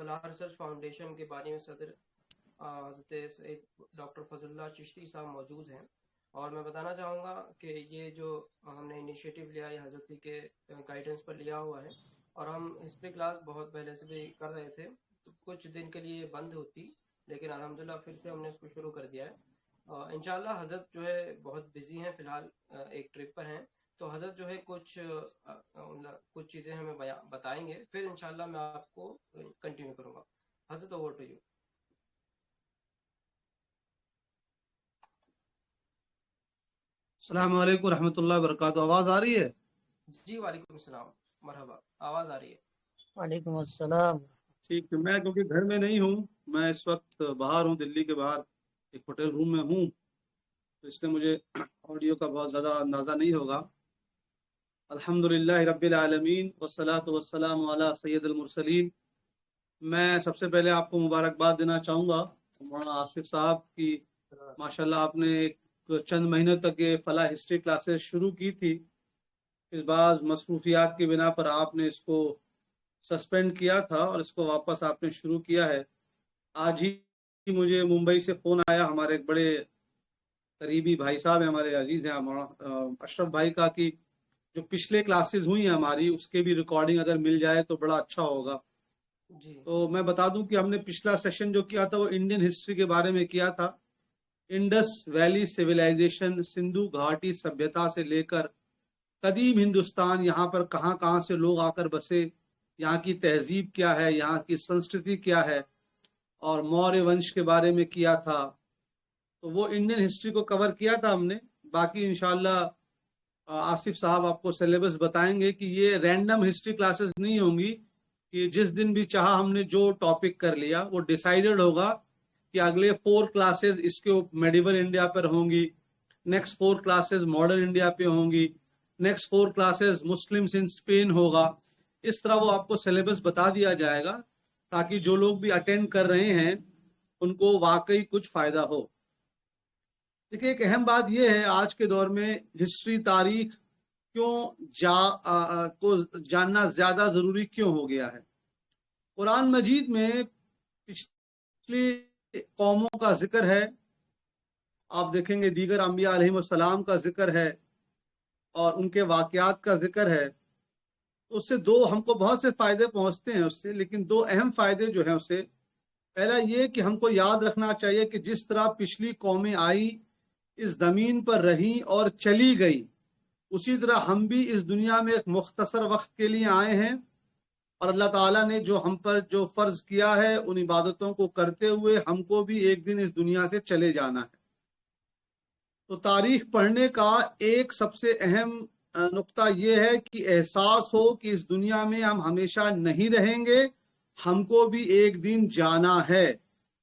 فلاح research foundation کے بانی میں صدر حضرت سید ڈاکٹر فضل اللہ چشتی صاحب موجود ہیں، اور میں بتانا چاہوں گا کہ یہ جو ہم نے انیشیٹو لیا یہ حضرت کے گائیڈنس پر لیا ہوا ہے، اور ہم ہسٹری کلاس بہت پہلے سے بھی کر رہے تھے، تو کچھ دن کے لیے بند ہوتی، لیکن الحمدللہ پھر سے ہم نے اس کو شروع کر دیا ہے۔ انشاءاللہ حضرت جو ہے بہت بزی ہیں، فی الحال ایک ٹرپ پر ہیں، تو حضرت جو ہے کچھ چیزیں ہمیں بتائیں گے، پھر انشاءاللہ میں آپ کو کنٹینیو کروں گا۔ حضرت اوور ٹو یو۔ السلام علیکم ورحمۃ اللہ وبرکاتہ۔ آواز آ رہی ہے؟ جی وعلیکم السلام، مرحبا، آواز آ رہی ہے۔ وعلیکم السلام۔ ٹھیک ہے، میں کیونکہ گھر میں نہیں ہوں، میں اس وقت باہر ہوں، دلی کے باہر ایک ہوٹل روم میں ہوں، تو اس لیے مجھے آڈیو کا بہت زیادہ اندازہ نہیں ہوگا۔ الحمدللہ رب العالمین والصلاۃ والسلام علی سید المرسلین۔ میں سب سے پہلے آپ کو مبارکباد دینا چاہوں گا مولانا آصف صاحب کی، ماشاءاللہ آپ نے چند مہینوں تک یہ فلاح ہسٹری کلاسز شروع کی تھی، اس بعض مصروفیات کی بنا پر آپ نے اس کو سسپینڈ کیا تھا اور اس کو واپس آپ نے شروع کیا ہے۔ آج ہی مجھے ممبئی سے فون آیا، ہمارے ایک بڑے قریبی بھائی صاحب ہیں، ہمارے عزیز ہیں اشرف بھائی کا، کہ جو پچھلے کلاسز ہوئی ہیں ہماری اس کے بھی ریکارڈنگ اگر مل جائے تو بڑا اچھا ہوگا۔ جی تو میں بتا دوں کہ ہم نے پچھلا سیشن جو کیا تھا وہ انڈین ہسٹری کے بارے میں کیا تھا، انڈس ویلی سویلائزیشن، سندھو گھاٹی سبھیتا سے لے کر قدیم ہندوستان، یہاں پر کہاں کہاں سے لوگ آ کر بسے، یہاں کی تہذیب کیا ہے، یہاں کی سنسکرتی کیا ہے، اور موریہ ونش کے بارے میں کیا تھا۔ تو وہ انڈین ہسٹری کو کور کیا تھا ہم نے۔ باقی انشاءاللہ آصف صاحب آپ کو سلیبس بتائیں گے کہ یہ رینڈم ہسٹری کلاسز نہیں ہوں گی کہ جس دن بھی چاہا ہم نے جو ٹاپک کر لیا، وہ ڈیسائیڈڈ ہوگا کہ اگلے 4 کلاسز اس کے میڈیول انڈیا پر ہوں گی، نیکسٹ 4 کلاسز ماڈرن انڈیا پہ ہوں گی، نیکسٹ 4 کلاسز مسلمس ان اسپین ہوگا۔ اس طرح وہ آپ کو سلیبس بتا دیا جائے گا تاکہ جو لوگ بھی اٹینڈ کر رہے ہیں ان کو واقعی کچھ فائدہ ہو۔ دیکھیے، ایک اہم بات یہ ہے آج کے دور میں ہسٹری، تاریخ کو جاننا زیادہ ضروری کیوں ہو گیا ہے۔ قرآن مجید میں پچھلی قوموں کا ذکر ہے، آپ دیکھیں گے دیگر انبیاء علیہ السلام کا ذکر ہے اور ان کے واقعات کا ذکر ہے۔ اس سے ہم کو بہت سے فائدے پہنچتے ہیں اس سے، لیکن 2 اہم فائدے جو ہیں اس سے، پہلا یہ کہ ہم کو یاد رکھنا چاہیے کہ جس طرح پچھلی قومیں آئی، اس زمین پر رہیں اور چلی گئی، اسی طرح ہم بھی اس دنیا میں ایک مختصر وقت کے لیے آئے ہیں، اور اللہ تعالیٰ نے جو ہم پر جو فرض کیا ہے ان عبادتوں کو کرتے ہوئے ہم کو بھی ایک دن اس دنیا سے چلے جانا ہے۔ تو تاریخ پڑھنے کا ایک سب سے اہم نقطہ یہ ہے کہ احساس ہو کہ اس دنیا میں ہم ہمیشہ نہیں رہیں گے، ہم کو بھی ایک دن جانا ہے،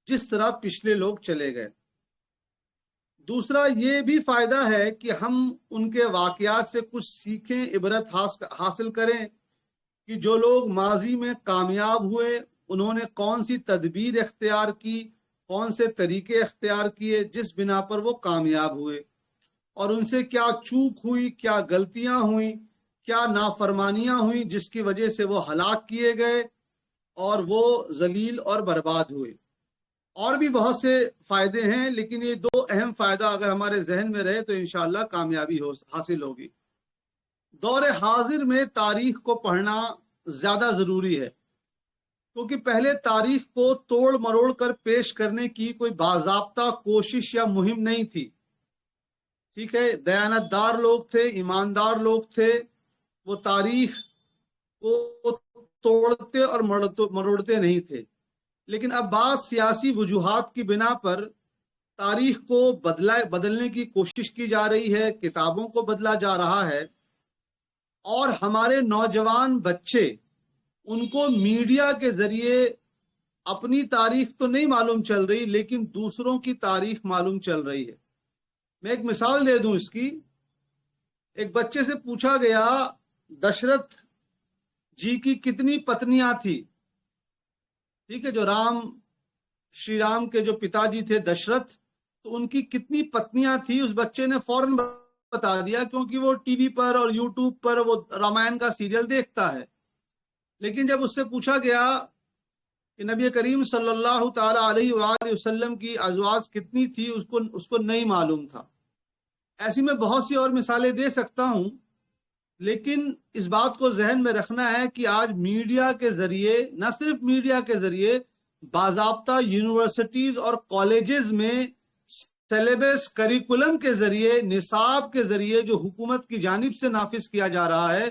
جس طرح پچھلے لوگ چلے گئے۔ دوسرا یہ بھی فائدہ ہے کہ ہم ان کے واقعات سے کچھ سیکھیں، عبرت حاصل کریں کہ جو لوگ ماضی میں کامیاب ہوئے انہوں نے کون سی تدبیر اختیار کی، کون سے طریقے اختیار کیے جس بنا پر وہ کامیاب ہوئے، اور ان سے کیا چوک ہوئی، کیا غلطیاں ہوئیں، کیا نافرمانیاں ہوئیں جس کی وجہ سے وہ ہلاک کیے گئے اور وہ ذلیل اور برباد ہوئے۔ اور بھی بہت سے فائدے ہیں، لیکن یہ 2 اہم فائدہ اگر ہمارے ذہن میں رہے تو انشاءاللہ کامیابی حاصل ہوگی۔ دور حاضر میں تاریخ کو پڑھنا زیادہ ضروری ہے، کیونکہ پہلے تاریخ کو توڑ مروڑ کر پیش کرنے کی کوئی باضابطہ کوشش یا مہم نہیں تھی۔ ٹھیک ہے، دیانت دار لوگ تھے، ایماندار لوگ تھے، وہ تاریخ کو توڑتے اور مروڑتے نہیں تھے۔ لیکن اب بعض سیاسی وجوہات کی بنا پر تاریخ کو بدلنے کی کوشش کی جا رہی ہے، کتابوں کو بدلا جا رہا ہے، اور ہمارے نوجوان بچے ان کو میڈیا کے ذریعے اپنی تاریخ تو نہیں معلوم چل رہی لیکن دوسروں کی تاریخ معلوم چل رہی ہے۔ میں ایک مثال دے دوں اس کی۔ ایک بچے سے پوچھا گیا دشرتھ جی کی کتنی پتنیاں تھی، ٹھیک ہے، جو شری رام کے جو پتا جی تھے دشرتھ، تو ان کی کتنی پتنیاں تھی، اس بچے نے فوراً بتا دیا کیونکہ وہ ٹی وی پر اور یوٹیوب پر وہ رامائن کا سیریل دیکھتا ہے۔ لیکن جب اس سے پوچھا گیا کہ نبی کریم صلی اللہ تعالی علیہ وآلہ وسلم کی ازواج کتنی تھی اس کو نہیں معلوم تھا۔ ایسی میں بہت سی اور مثالیں دے سکتا ہوں، لیکن اس بات کو ذہن میں رکھنا ہے کہ آج میڈیا کے ذریعے، نہ صرف میڈیا کے ذریعے، باضابطہ یونیورسٹیز اور کالجز میں سلیبس کریکولم کے ذریعے، نصاب کے ذریعے جو حکومت کی جانب سے نافذ کیا جا رہا ہے،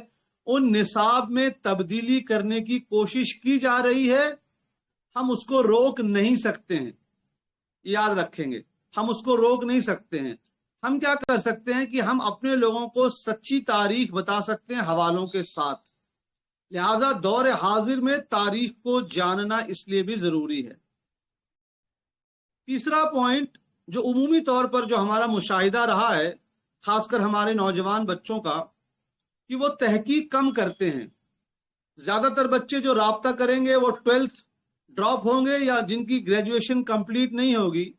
ان نصاب میں تبدیلی کرنے کی کوشش کی جا رہی ہے۔ ہم اس کو روک نہیں سکتے ہیں، یاد رکھیں گے، ہم اس کو روک نہیں سکتے ہیں۔ ہم کیا کر سکتے ہیں کہ ہم اپنے لوگوں کو سچی تاریخ بتا سکتے ہیں حوالوں کے ساتھ۔ لہذا دور حاضر میں تاریخ کو جاننا اس لیے بھی ضروری ہے۔ تیسرا پوائنٹ جو عمومی طور پر جو ہمارا مشاہدہ رہا ہے، خاص کر ہمارے نوجوان بچوں کا، کہ وہ تحقیق کم کرتے ہیں۔ زیادہ تر بچے جو رابطہ کریں گے وہ 12th ڈراپ ہوں گے یا جن کی گریجویشن کمپلیٹ نہیں ہوگی۔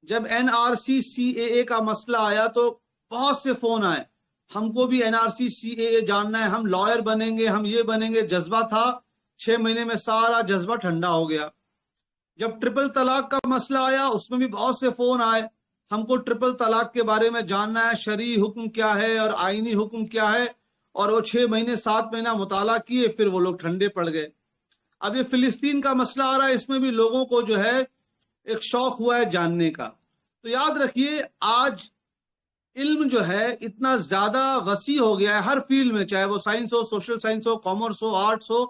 جب NRC/CAA کا مسئلہ آیا تو بہت سے فون آئے، ہم کو بھی NRC/CAA جاننا ہے، ہم لائر بنیں گے، ہم یہ بنیں گے۔ جذبہ تھا، 6 مہینے میں سارا جذبہ ٹھنڈا ہو گیا۔ جب ٹرپل طلاق کا مسئلہ آیا اس میں بھی بہت سے فون آئے، ہم کو ٹرپل طلاق کے بارے میں جاننا ہے، شرعی حکم کیا ہے اور آئینی حکم کیا ہے، اور وہ 6 مہینے 7 مہینہ مطالعہ کیے، پھر وہ لوگ ٹھنڈے پڑ گئے۔ اب یہ فلسطین کا مسئلہ آ رہا ہے، اس میں بھی لوگوں کو جو ہے ایک شوق ہوا ہے جاننے کا۔ تو یاد رکھیے آج علم جو ہے اتنا زیادہ وسیع ہو گیا ہے ہر فیلڈ میں، چاہے وہ سائنس ہو، سوشل سائنس ہو، کامرس ہو، آرٹس ہو،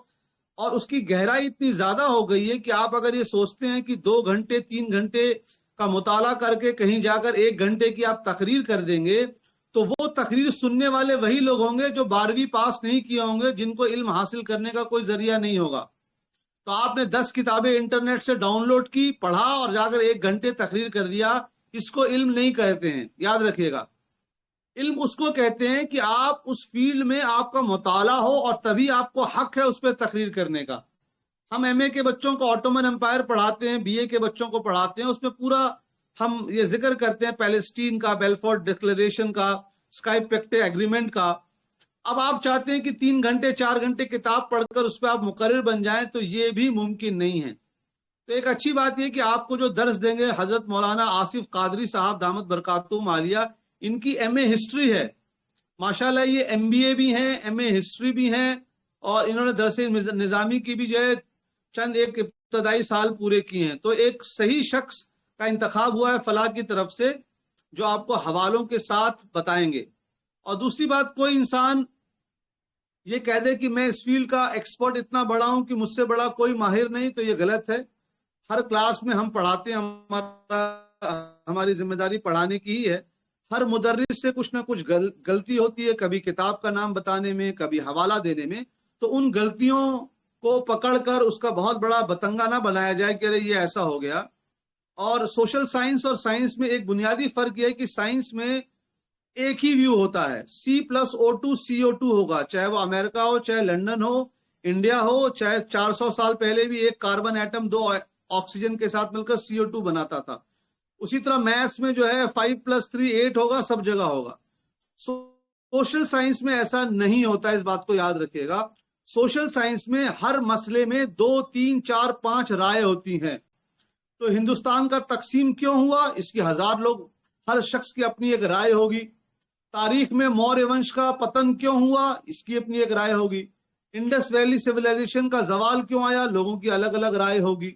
اور اس کی گہرائی اتنی زیادہ ہو گئی ہے کہ آپ اگر یہ سوچتے ہیں کہ 2 گھنٹے 3 گھنٹے کا مطالعہ کر کے کہیں جا کر 1 گھنٹے کی آپ تقریر کر دیں گے تو وہ تقریر سننے والے وہی لوگ ہوں گے جو 12ویں پاس نہیں کیے ہوں گے، جن کو علم حاصل کرنے کا کوئی ذریعہ نہیں ہوگا۔ تو آپ نے 10 کتابیں انٹرنیٹ سے ڈاؤن لوڈ کی، پڑھا اور جا کر 1 گھنٹے تقریر کر دیا، اس کو علم نہیں کہتے ہیں، یاد رکھیے گا۔ علم اس کو کہتے ہیں کہ آپ اس فیلڈ میں آپ کا مطالعہ ہو اور تبھی آپ کو حق ہے اس پہ تقریر کرنے کا۔ ہم MA کے بچوں کو آٹومن امپائر پڑھاتے ہیں، BA کے بچوں کو پڑھاتے ہیں، اس میں پورا ہم یہ ذکر کرتے ہیں پیلسٹین کا، بیلفورٹ ڈکلریشن کا، اسکائی پیکٹ ایگریمنٹ کا۔ اب آپ چاہتے ہیں کہ 3 گھنٹے 4 گھنٹے کتاب پڑھ کر اس پہ آپ مقرر بن جائیں، تو یہ بھی ممکن نہیں ہے۔ تو ایک اچھی بات یہ کہ آپ کو جو درس دیں گے حضرت مولانا آصف قادری صاحب دامت برکاتہم عالیہ، ان کی MA ہسٹری ہے، ماشاءاللہ یہ MBA بھی ہیں، MA ہسٹری بھی ہیں، اور انہوں نے درس نظامی کی بھی جو ہے چند ایک ابتدائی سال پورے کیے ہیں۔ تو ایک صحیح شخص کا انتخاب ہوا ہے فلاح کی طرف سے جو آپ کو حوالوں کے ساتھ بتائیں گے۔ اور دوسری بات، کوئی انسان یہ کہہ دے کہ میں اس فیلڈ کا ایکسپرٹ اتنا بڑا ہوں کہ مجھ سے بڑا کوئی ماہر نہیں، تو یہ غلط ہے۔ ہر کلاس میں ہم پڑھاتے ہیں، ہماری ذمہ داری پڑھانے کی ہی ہے۔ ہر مدرس سے کچھ نہ کچھ غلطی ہوتی ہے، کبھی کتاب کا نام بتانے میں، کبھی حوالہ دینے میں۔ تو ان غلطیوں کو پکڑ کر اس کا بہت بڑا بتنگا نہ بنایا جائے کہ ارے یہ ایسا ہو گیا۔ اور سوشل سائنس اور سائنس میں ایک بنیادی فرق یہ ہے کہ سائنس میں ایک ہی ویو ہوتا ہے، C+O2 CO2 ہوگا، چاہے وہ امریکہ ہو، چاہے لندن ہو، انڈیا ہو، چاہے 400 سال پہلے بھی ایک کاربن ایٹم 2 آکسیجن کے ساتھ مل کر CO2 بناتا تھا۔ اسی طرح میتھس میں جو ہے 5+3 8 ہوگا، سب جگہ ہوگا۔ سوشل سائنس میں ایسا نہیں ہوتا، اس بات کو یاد رکھیے گا۔ سوشل سائنس میں ہر مسئلے میں 2 3 4 5 رائے ہوتی ہیں۔ تو ہندوستان کا تقسیم کیوں ہوا، اس کی 1000 لوگ، ہر شخص کی اپنی ایک رائے ہوگی۔ تاریخ میں موریہ ونش کا پتن کیوں ہوا، اس کی اپنی ایک رائے ہوگی۔ انڈس ویلی سیولائزیشن کا زوال کیوں آیا، لوگوں کی الگ الگ رائے ہوگی۔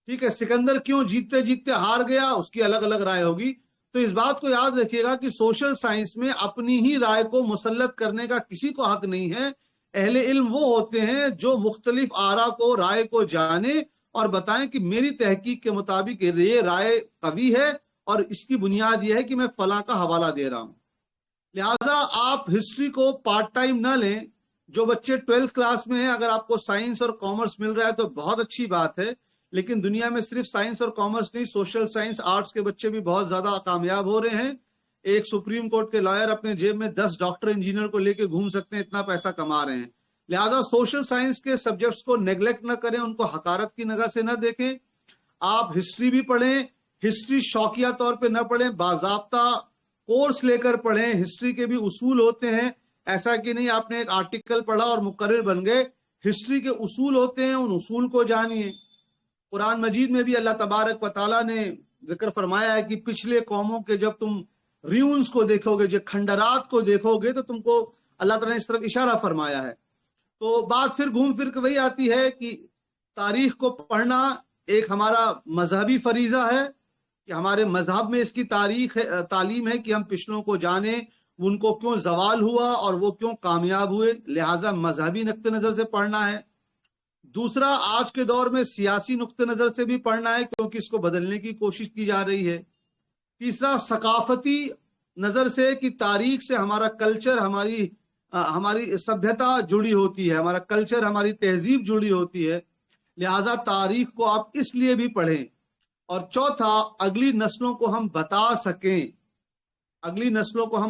ٹھیک ہے، سکندر کیوں جیتتے جیتتے ہار گیا، اس کی الگ الگ رائے ہوگی۔ تو اس بات کو یاد رکھیے گا کہ سوشل سائنس میں اپنی ہی رائے کو مسلط کرنے کا کسی کو حق نہیں ہے۔ اہل علم وہ ہوتے ہیں جو مختلف آراء کو، رائے کو جانے اور بتائیں کہ میری تحقیق کے مطابق یہ رائے قوی ہے اور اس کی بنیاد یہ ہے کہ میں فلاں کا حوالہ دے رہا ہوں۔ لہٰذا آپ ہسٹری کو پارٹ ٹائم نہ لیں۔ جو بچے 12th کلاس میں ہیں، اگر آپ کو سائنس اور کامرس مل رہا ہے تو بہت اچھی بات ہے، لیکن دنیا میں صرف سائنس اور کامرس نہیں، سوشل سائنس، آرٹس کے بچے بھی بہت زیادہ کامیاب ہو رہے ہیں۔ ایک سپریم کورٹ کے لائر اپنے جیب میں 10 ڈاکٹر انجینئر کو لے کے گھوم سکتے ہیں، اتنا پیسہ کما رہے ہیں۔ لہٰذا سوشل سائنس کے سبجیکٹس کو نیگلیکٹ نہ کریں، ان کو حقارت کی نگاہ سے نہ دیکھیں۔ آپ ہسٹری بھی پڑھیں، ہسٹری شوقیہ طور پہ نہ پڑھیں، باضابطہ کورس لے کر پڑھیں۔ ہسٹری کے بھی اصول ہوتے ہیں، ایسا کہ نہیں آپ نے ایک آرٹیکل پڑھا اور مقرر بن گئے۔ ہسٹری کے اصول ہوتے ہیں، ان اصول کو جانیے۔ قرآن مجید میں بھی اللہ تبارک و تعالیٰ نے ذکر فرمایا ہے کہ پچھلے قوموں کے جب تم ریونز کو دیکھو گے، جو کھنڈرات کو دیکھو گے، تو تم کو اللہ تعالیٰ نے اس طرف اشارہ فرمایا ہے. تو بات پھر گھوم پھر کے وہی آتی ہے کہ تاریخ کو پڑھنا ایک ہمارا مذہبی فریضہ ہے، کہ ہمارے مذہب میں اس کی تاریخ تعلیم ہے کہ ہم پچھلوں کو جانیں، ان کو کیوں زوال ہوا اور وہ کیوں کامیاب ہوئے، لہٰذا مذہبی نقطہ نظر سے پڑھنا ہے. دوسرا، آج کے دور میں سیاسی نقطہ نظر سے بھی پڑھنا ہے، کیونکہ اس کو بدلنے کی کوشش کی جا رہی ہے. تیسرا، ثقافتی نظر سے کہ تاریخ سے ہمارا کلچر، ہماری سبھیتا جڑی ہوتی ہے، ہمارا کلچر، ہماری تہذیب جڑی ہوتی ہے، لہٰذا تاریخ کو آپ اس لیے بھی پڑھیں. اور چوتھا، اگلی نسلوں کو ہم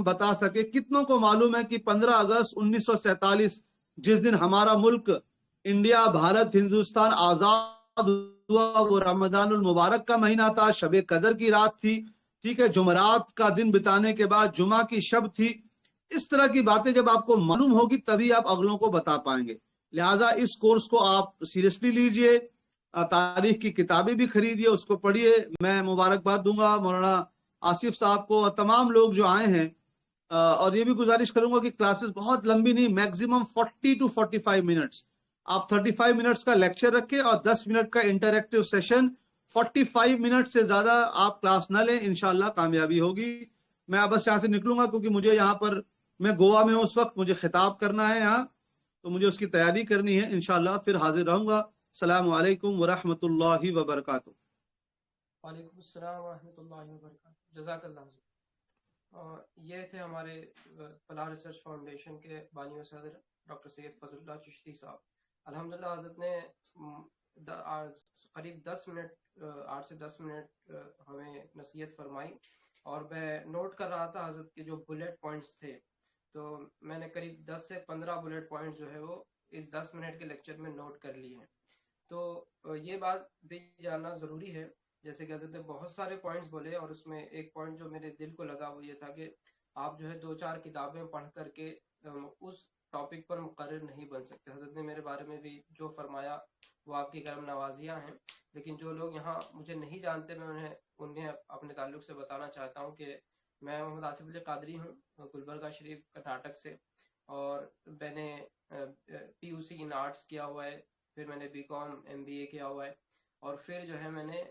بتا سکیں، کتنوں کو معلوم ہے کہ 15 اگست 1947 جس دن ہمارا ملک انڈیا، بھارت، ہندوستان آزاد ہوا، وہ رمضان المبارک کا مہینہ تھا، شب قدر کی رات تھی، ٹھیک ہے، جمعرات کا دن بتانے کے بعد جمعہ کی شب تھی. اس طرح کی باتیں جب آپ کو معلوم ہوگی تبھی آپ اگلوں کو بتا پائیں گے. لہٰذا اس کورس کو آپ سیریسلی لیجئے، تاریخ کی کتابیں بھی خریدیے، اس کو پڑھیے. میں مبارکباد دوں گا مولانا آصف صاحب کو اور تمام لوگ جو آئے ہیں، اور یہ بھی گزارش کروں گا کہ کلاسز بہت لمبی نہیں، میکسیمم 40 to 45 منٹس. آپ 35 منٹس کا لیکچر رکھیں اور 10 منٹ کا انٹریکٹیو سیشن. 45 منٹ سے زیادہ آپ کلاس نہ لیں، انشاءاللہ کامیابی ہوگی. میں بس یہاں سے نکلوں گا کیونکہ مجھے یہاں پر، میں گوا میں ہوں اس وقت، مجھے خطاب کرنا ہے یہاں، تو مجھے اس کی تیاری کرنی ہے. انشاءاللہ پھر حاضر رہوں گا. السلام علیکم ورحمۃ اللہ وبرکاتہ. وعلیکم السلام ورحمۃ اللہ وبرکاتہ. جزاک اللہ حضرت. یہ تھے ہمارے فلاح ریسرچ فاؤنڈیشن کے بانی و صدر ڈاکٹر سید فضل اللہ چشتی صاحب. الحمدللہ حضرت نے قریب 10 منٹ 8 سے 10 منٹ ہمیں نصیحت فرمائی، اور میں نوٹ کر رہا تھا حضرت کے جو بلیٹ پوائنٹس تھے، تو میں نے قریب 10 سے 15 بلیٹ پوائنٹس جو ہے وہ اس 10 منٹ کے لیکچر میں نوٹ کر لیے ہیں. تو یہ بات بھی جاننا ضروری ہے، جیسے کہ حضرت نے بہت سارے پوائنٹس بولے، اور اس میں ایک پوائنٹ جو میرے دل کو لگا وہ یہ تھا کہ آپ جو ہے 2-4 کتابیں پڑھ کر کے اس ٹاپک پر مقرر نہیں بن سکتے. حضرت نے میرے بارے میں بھی جو فرمایا وہ آپ کی کرم نوازیاں ہیں، لیکن جو لوگ یہاں مجھے نہیں جانتے، میں انہیں اپنے تعلق سے بتانا چاہتا ہوں کہ میں محمد آصف علی قادری ہوں، گلبرگہ شریف کرناٹک سے، اور میں نے پی یو سی ان آرٹس کیا ہوا ہے، پھر میں نے BCom MBA کیا ہوا ہے، اور پھر جو ہے میں نے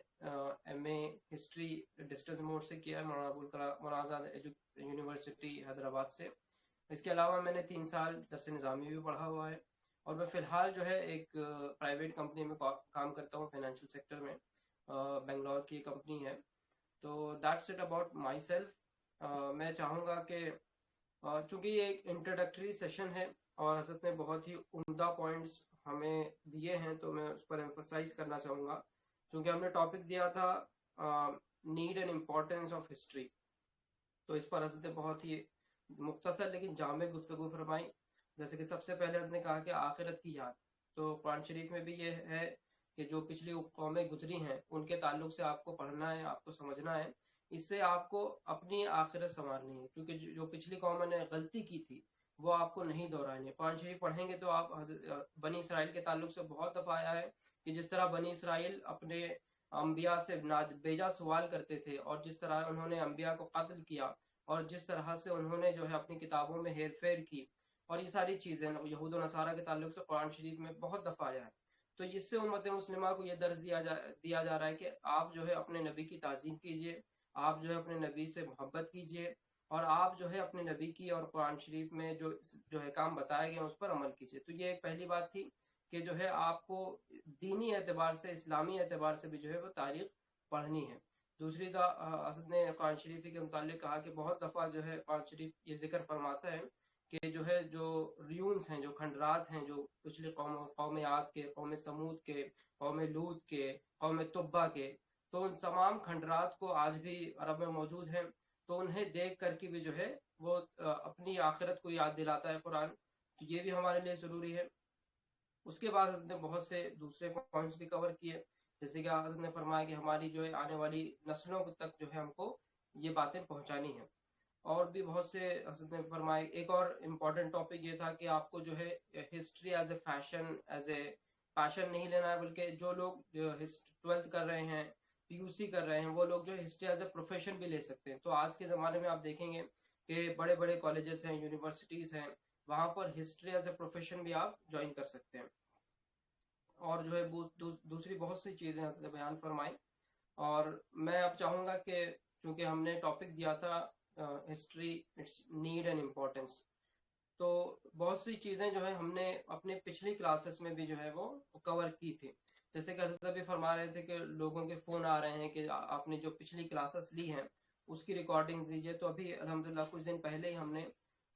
MA ہسٹری ڈسٹنس موڈ سے کیا ہے مولانا ابوالکلام آزاد یونیورسٹی حیدرآباد سے. اس کے علاوہ میں نے 3 سال درس نظامی بھی پڑھا ہوا ہے، اور میں فی الحال جو ہے ایک پرائیویٹ کمپنی میں کام کرتا ہوں، فائنینشیل سیکٹر میں، بنگلور کی کمپنی ہے. تو that's it about my self. میں چاہوں گا کہ چونکہ یہ ایک انٹروڈکٹری سیشن ہے اور حضرت نے بہت ہی عمدہ پوائنٹس ہمیں دیے ہیں، تو میں اس پر ایمفسائز کرنا چاہوں گا. چونکہ ہم نے ٹاپک دیا تھا need and importance of history, تو اس پر حضرت نے بہت ہی مختصر لیکن جامع گفتگو فرمائی. جیسے کہ سب سے پہلے حضرت نے کہا کہ آخرت کی یاد، تو قرآن شریف میں بھی یہ ہے کہ جو پچھلی قومیں گزری ہیں ان کے تعلق سے آپ کو پڑھنا ہے، آپ کو سمجھنا ہے، اس سے آپ کو اپنی آخرت سنوارنی ہے، کیونکہ جو پچھلی قوموں نے غلطی کی تھی وہ آپ کو نہیں دہرانی ہے. قرآن شریف پڑھیں گے تو آپ بنی اسرائیل کے تعلق سے بہت دفعہ آیا ہے کہ جس طرح بنی اسرائیل اپنے انبیاء سے بیجا سوال کرتے تھے، اور جس طرح انہوں نے انبیاء کو قتل کیا، اور جس طرح سے انہوں نے جو ہے اپنی کتابوں میں ہیر پھیر کی، اور یہ ساری چیزیں یہود و نصارہ کے تعلق سے قرآن شریف میں بہت دفعہ آیا ہے. تو اس سے امت مسلمہ کو یہ درس دیا جا رہا ہے کہ آپ جو ہے اپنے نبی کی تعظیم کیجئے، آپ جو ہے اپنے نبی سے محبت کیجئے، اور آپ جو ہے اپنے نبی کی اور قرآن شریف میں جو احکام بتائے گئے ہیں اس پر عمل کیجئے. تو یہ ایک پہلی بات تھی کہ جو ہے آپ کو دینی اعتبار سے، اسلامی اعتبار سے بھی جو ہے وہ تاریخ پڑھنی ہے. دوسری حضرت نے قرآن شریف کے متعلق کہا کہ بہت دفعہ جو ہے قرآن شریف یہ ذکر فرماتا ہے کہ جو ہے جو ریونز ہیں، جو کھنڈرات ہیں، جو پچھلی قوم عاد کے، قوم سمود کے، قوم لوط کے، قوم تبا کے، تو ان تمام کھنڈرات کو آج بھی عرب میں موجود ہیں. تو انہیں دیکھ کر کے بھی جو ہے وہ اپنی آخرت کو یاد دلاتا ہے قرآن. تو یہ بھی ہمارے لیے ضروری ہے. اس کے بعد حضرت نے بہت سے دوسرے پوائنٹس بھی کور کیے، جیسے کہ حضرت نے فرمایا کہ ہماری جو ہے آنے والی نسلوں تک جو ہے ہم کو یہ باتیں پہنچانی ہیں. اور بھی بہت سے حضرت نے فرمائے. ایک اور امپورٹنٹ ٹاپک یہ تھا کہ آپ کو جو ہے history as a fashion, as a passion نہیں لینا ہے، بلکہ جو لوگ 12th کر رہے ہیں, PUC کر رہے ہیں, وہ لوگ جو ہے ہسٹری ایز اے پروفیشن بھی لے سکتے ہیں. تو آج کے زمانے میں آپ دیکھیں گے کہ بڑے بڑے کالجز ہیں, یونیورسٹیز ہیں, وہاں پر ہسٹری ایز اے پروفیشن بھی آپ جوائن کر سکتے ہیں. اور جو ہے دوسری بہت سی چیزیں حضرت بیان فرمائیں. اور میں اب چاہوں گا کہ کیونکہ ہم نے ٹاپک دیا تھا history its need and importance, تو بہت سی چیزیں جو ہے ہم نے اپنے پچھلی کلاسز میں بھی جو ہے وہ کور کی تھی. جیسے کہ حضرت بھی فرما رہے تھے کہ لوگوں کے فون آ رہے ہیں کہ آپ نے جو پچھلی کلاسز لی ہیں اس کی ریکارڈنگ دیجیے. تو ابھی الحمدللہ کچھ دن پہلے ہی ہم نے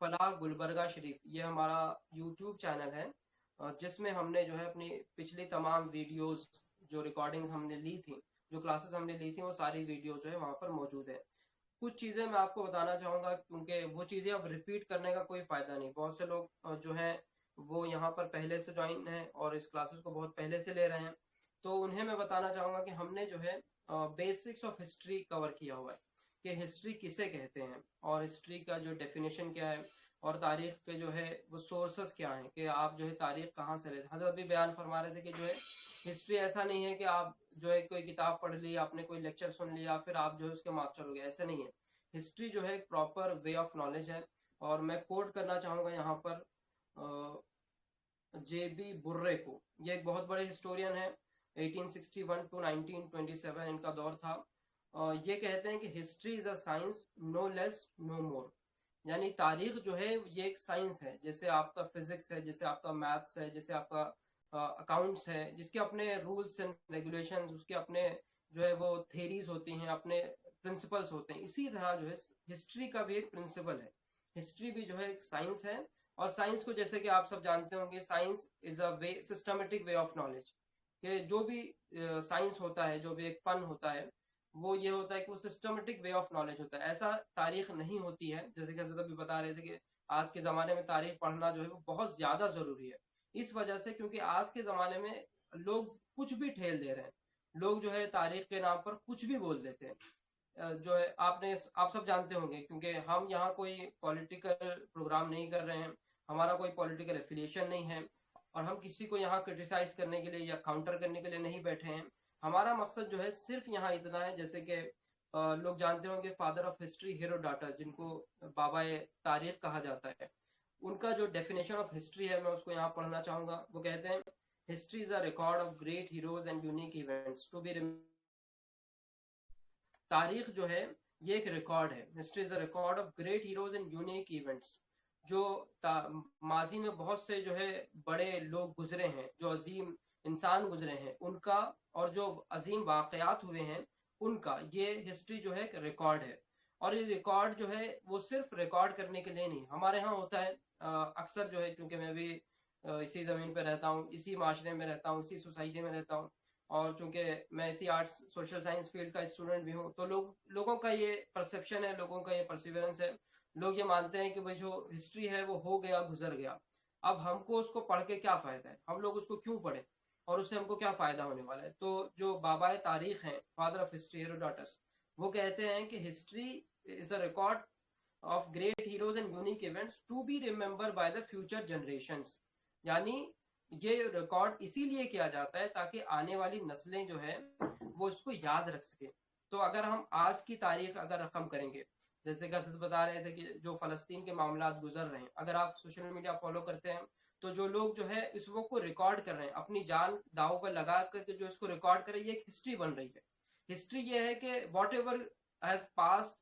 فلاح گلبرگہ شریف, یہ ہمارا یوٹیوب چینل ہے جس میں ہم نے جو ہے اپنی پچھلی تمام ویڈیوز جو ریکارڈنگ ہم نے لی تھی, جو کلاسز ہم نے لی تھی, وہ ساری ویڈیو جو ہے وہاں پر موجود ہے. کچھ چیزیں میں آپ کو بتانا چاہوں گا کیونکہ وہ چیزیں اب ریپیٹ کرنے کا کوئی فائدہ نہیں. بہت سے لوگ جو ہیں وہ یہاں پر پہلے سے جوائن ہیں اور اس کلاسز کو بہت پہلے سے لے رہے ہیں, تو انہیں میں بتانا چاہوں گا کہ ہم نے جو ہے بیسکس آف ہسٹری کور کیا ہوا ہے کہ ہسٹری کسے کہتے ہیں اور ہسٹری کا جو ڈیفینیشن کیا ہے اور تاریخ کے جو ہے وہ سورسز کیا ہیں کہ آپ جو ہے تاریخ کہاں سے لیتے. حضرت بھی بیان فرما رہے تھے کہ جو ہے ہسٹری ایسا نہیں ہے کہ آپ جو ہے کوئی کتاب پڑھ لی, آپ نے کوئی لیکچر سن لیا, پھر آپ جو ہے اس کے ماسٹر ہو گئے, ایسا نہیں ہے. ہسٹری جو ہے ایک پراپر وے آف نالج ہے. اور میں کوٹ کرنا چاہوں گا یہاں پر جے بی برے کو, یہ ایک بہت بڑے ہسٹورین ہیں, 1861 to 1927 ان کا دور تھا. یہ کہتے ہیں کہ ہسٹری از اے سائنس نو لیس نو مور, یعنی تاریخ جو ہے یہ ایک سائنس ہے, جیسے آپ کا فزکس ہے, جیسے آپ کا میتھس ہے, جیسے آپ کا اکاؤنٹس ہے, جس کے اپنے رولس اینڈ ریگولیشنز, اس کے اپنے جو ہے وہ تھیریز ہوتی ہیں, اپنے پرنسپلس ہوتے ہیں. اسی طرح جو ہے ہسٹری کا بھی ایک پرنسپل ہے. ہسٹری بھی جو ہے ایک سائنس ہے, اور سائنس کو جیسے کہ آپ سب جانتے ہوں گے, science is a way, systematic way of knowledge, کہ جو بھی سائنس ہوتا ہے, جو بھی ایک فن ہوتا ہے, وہ یہ ہوتا ہے کہ وہ سسٹمیٹک وے آف نالج ہوتا ہے. ایسا تاریخ نہیں ہوتی ہے, جیسے کہ حضرت ابھی بتا رہے تھے کہ آج کے زمانے میں تاریخ پڑھنا جو ہے وہ بہت زیادہ ضروری ہے, اس وجہ سے کیونکہ آج کے زمانے میں لوگ کچھ بھی ٹھیل دے رہے ہیں. لوگ جو ہے تاریخ کے نام پر کچھ بھی بول دیتے ہیں. جو ہے آپ سب جانتے ہوں گے, کیونکہ ہم یہاں کوئی پولیٹیکل پروگرام نہیں کر رہے ہیں, ہمارا کوئی پولیٹیکل ایفیلیشن نہیں ہے, اور ہم کسی کو یہاں کرٹیسائز کرنے کے لیے یا کاؤنٹر کرنے کے لیے نہیں بیٹھے ہیں. ہمارا مقصد جو ہے صرف یہاں اتنا ہے, جیسے کہ لوگ جانتے ہوں گے فادر آف ہسٹری ہیروڈاٹس, جن کو بابا تاریخ کہا جاتا ہے, ان کا جو ڈیفینیشن آف ہسٹری ہے میں اس کو یہاں پڑھنا چاہوں گا. وہ کہتے ہیں history is a record of great heroes and unique events to be. تاریخ جو ہے یہ ایک ریکارڈ ہے. History is a record of great heroes and unique events, جو ماضی میں بہت سے جو ہے بڑے لوگ گزرے ہیں, جو عظیم انسان گزرے ہیں ان کا, اور جو عظیم واقعات ہوئے ہیں ان کا, یہ ہسٹری جو ہے ایک ریکارڈ ہے. اور یہ ریکارڈ جو ہے وہ صرف ریکارڈ کرنے کے لیے نہیں, ہمارے ہاں ہوتا ہے اکثر جو ہے, چونکہ میں بھی اسی زمین پہ رہتا ہوں, اسی معاشرے میں رہتا ہوں, اسی سوسائٹی میں رہتا ہوں, اور چونکہ میں اسی آرٹس سوشل سائنس فیلڈ کا اسٹوڈنٹ بھی ہوں, تو لوگوں کا یہ پرسیپشن ہے, لوگوں کا یہ پرسیورنس ہے. لوگ یہ مانتے ہیں کہ بھائی جو ہسٹری ہے وہ ہو گیا, گزر گیا, اب ہم کو اس کو پڑھ کے کیا فائدہ ہے, ہم لوگ اس کو کیوں پڑھیں, اور اس سے ہم کو کیا فائدہ ہونے والا ہے. تو جو بابائے تاریخ ہیں, فادر آف ہسٹری ہیروڈاٹس, وہ کہتے ہیں کہ history is a record of great heroes and unique events to be remember by the future generations, یعنی یہ ریکارڈ اسی لیے کیا جاتا ہے تاکہ آنے والی نسلیں جو ہے وہ اس کو یاد رکھ سکیں. تو اگر ہم آج کی تاریخ اگر رقم کریں گے, جیسے کہ حضرت بتا رہے تھے کہ جو فلسطین کے معاملات گزر رہے ہیں, اگر آپ سوشل میڈیا فالو کرتے ہیں تو جو لوگ جو ہے اس وقت کو ریکارڈ کر رہے ہیں, اپنی جان داؤ پر لگا کر کے جو اس کو ریکارڈ کر رہے ہیں, یہ ایک ہسٹری بن رہی ہے. ہسٹری یہ ہے کہ واٹ ایور ہیز پاسڈ,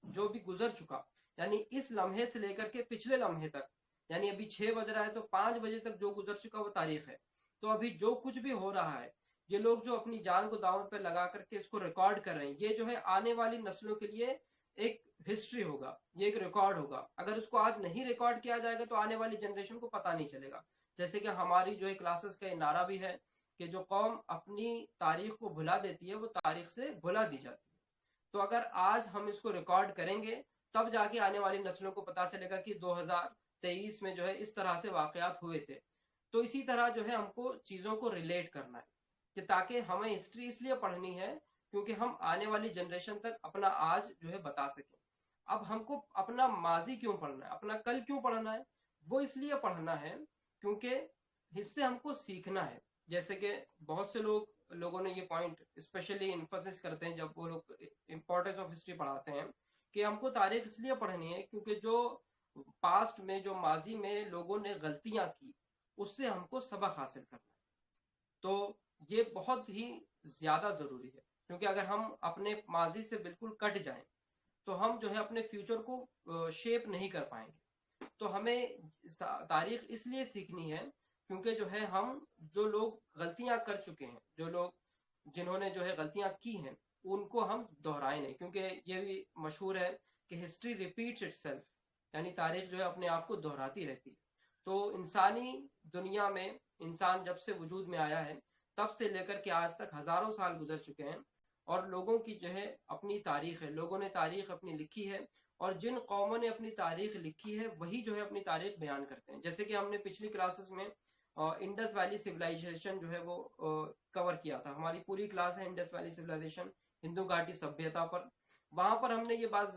جو بھی گزر چکا, یعنی اس لمحے سے لے کر کے پچھلے لمحے تک, یعنی ابھی 6 بج رہا ہے تو 5 بجے تک جو گزر چکا وہ تاریخ ہے. تو ابھی جو کچھ بھی ہو رہا ہے, یہ لوگ جو اپنی جان کو داؤں پہ لگا کر کے اس کو ریکارڈ کر رہے ہیں, یہ جو ہے آنے والی نسلوں کے لیے ایک ہسٹری ہوگا, یہ ایک ریکارڈ ہوگا. اگر اس کو آج نہیں ریکارڈ کیا جائے گا تو آنے والی جنریشن کو پتہ نہیں چلے گا. جیسے کہ ہماری جو ہے کلاسز کا نعرہ بھی ہے کہ جو قوم اپنی تاریخ کو بھلا دیتی ہے وہ تاریخ سے بھلا دی جاتی ہے. تو اگر آج ہم اس کو ریکارڈ کریں گے تب جا کے آنے والی نسلوں کو پتا چلے گا کہ 2023 میں جو ہے اس طرح سے واقعات ہوئے تھے. تو اسی طرح جو ہے ہم کو چیزوں کو ریلیٹ کرنا ہے, کہ تاکہ ہمیں ہسٹری اس لیے پڑھنی ہے کیونکہ ہم آنے والی جنریشن تک اپنا آج جو ہے بتا سکیں. اب ہم کو اپنا ماضی کیوں پڑھنا ہے, اپنا کل کیوں پڑھنا ہے, وہ اس لیے پڑھنا ہے کیونکہ اس سے ہم کو سیکھنا ہے. جیسے کہ بہت سے لوگ لوگوں نے یہ پوائنٹ اسپیشلی انفسس کرتے ہیں جب وہ لوگ امپورٹینس آف ہسٹری پڑھاتے ہیں کہ ہم کو تاریخ اس لیے پڑھنی ہے کیونکہ جو پاسٹ میں جو ماضی میں لوگوں نے غلطیاں کی اس سے ہم کو سبق حاصل کرنا ہے. تو یہ بہت ہی زیادہ ضروری ہے کیونکہ اگر ہم اپنے ماضی سے بالکل کٹ جائیں تو ہم جو ہے اپنے فیوچر کو شیپ نہیں کر پائیں گے. تو ہمیں تاریخ اس لیے سیکھنی ہے کیونکہ جو ہے ہم جو لوگ غلطیاں کر چکے ہیں جو لوگ جنہوں نے جو ہے غلطیاں کی ہیں ان کو ہم دہرائیں نہیں کیونکہ یہ بھی مشہور ہے کہ ہسٹری ریپیٹس اٹ سیلف یعنی تاریخ جو ہے اپنے آپ کو دہراتی رہتی ہے. تو انسانی دنیا میں انسان جب سے وجود میں آیا ہے تب سے لے کر کے آج تک ہزاروں سال گزر چکے ہیں اور لوگوں کی جو ہے اپنی تاریخ ہے لوگوں نے تاریخ اپنی لکھی ہے اور جن قوموں نے اپنی تاریخ لکھی ہے وہی جو ہے اپنی تاریخ بیان کرتے ہیں. جیسے کہ ہم نے پچھلی کلاسز میں انڈس ویلی سویلائزیشن جو ہے وہ کور کیا تھا. ہماری پوری کلاس ہے انڈس ویلی سویلائزیشن ہندو گھاٹی سبھیتا پر. وہاں پر ہم نے یہ بات